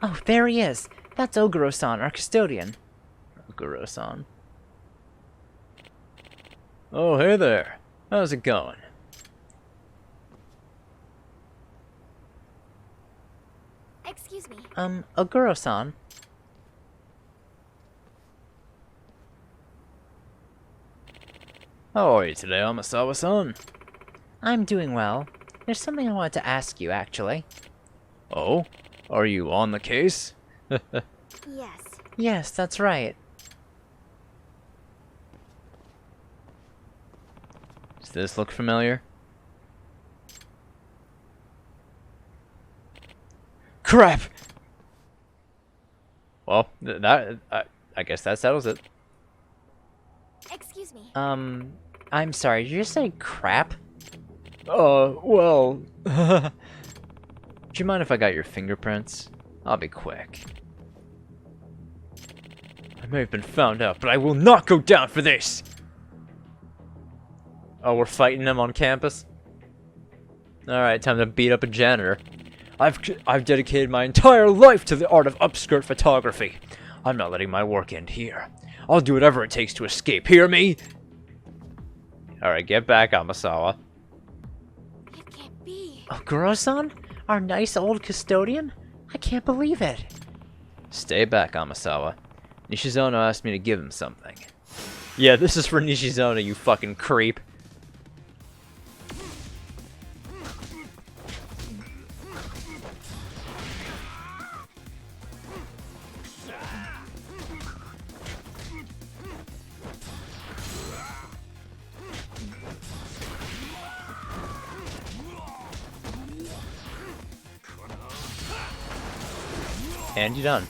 [SPEAKER 1] Oh, there he is! That's Oguro-san, our custodian. Oguro-san. Oh, hey there. How's it going?
[SPEAKER 5] excuse me.
[SPEAKER 1] Oguro-san. How are you today, Amasawa-san? I'm doing well. There's something I wanted to ask you, actually. Oh? Are you on the case?
[SPEAKER 5] Yes.
[SPEAKER 1] Yes, that's right. Does this look familiar? Crap! Well, I guess that settles it.
[SPEAKER 5] Excuse me.
[SPEAKER 1] I'm sorry, did you just say crap? Well... Do you mind if I got your fingerprints? I'll be quick. I may have been found out, but I will not go down for this! Oh, we're fighting them on campus? Alright, time to beat up a janitor. I've dedicated my entire life to the art of upskirt photography. I'm not letting my work end here. I'll do whatever it takes to escape, hear me? Alright, get back, Amasawa. Oguro-san? Our nice old custodian? I can't believe it. Stay back, Amasawa. Nishizono asked me to give him something. Yeah, this is for Nishizono, you fucking creep. And you're done.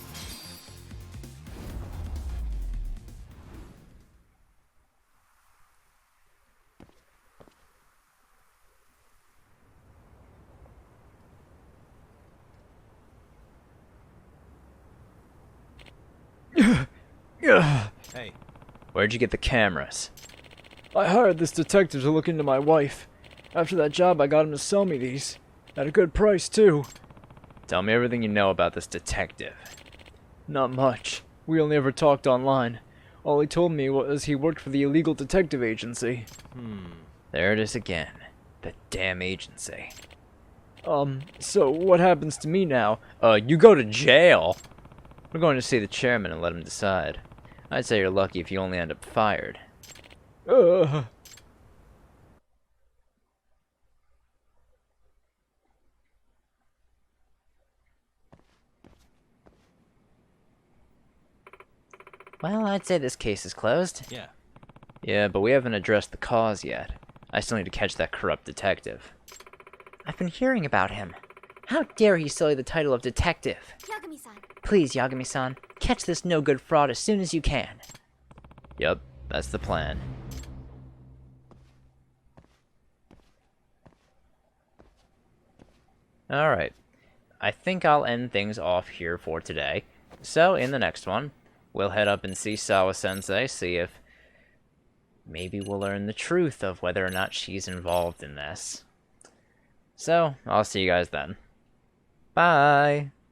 [SPEAKER 3] Hey.
[SPEAKER 1] Where'd you get the cameras?
[SPEAKER 12] I hired this detective to look into my wife. After that job, I got him to sell me these. At a good price, too.
[SPEAKER 1] Tell me everything you know about this detective.
[SPEAKER 12] Not much. We only ever talked online. All he told me was he worked for the illegal detective agency.
[SPEAKER 1] There it is again. The damn agency.
[SPEAKER 12] So what happens to me now?
[SPEAKER 1] You go to jail. We're going to see the chairman and let him decide. I'd say you're lucky if you only end up fired. Well, I'd say this case is closed.
[SPEAKER 3] Yeah.
[SPEAKER 1] Yeah, but we haven't addressed the cause yet. I still need to catch that corrupt detective. I've been hearing about him. How dare he sully the title of detective?
[SPEAKER 5] Yagami-san.
[SPEAKER 1] Please, Yagami-san, catch this no-good fraud as soon as you can. Yup, that's the plan. Alright. I think I'll end things off here for today. So, in the next one, we'll head up and see Sawa-sensei, see if maybe we'll learn the truth of whether or not she's involved in this. So, I'll see you guys then. Bye!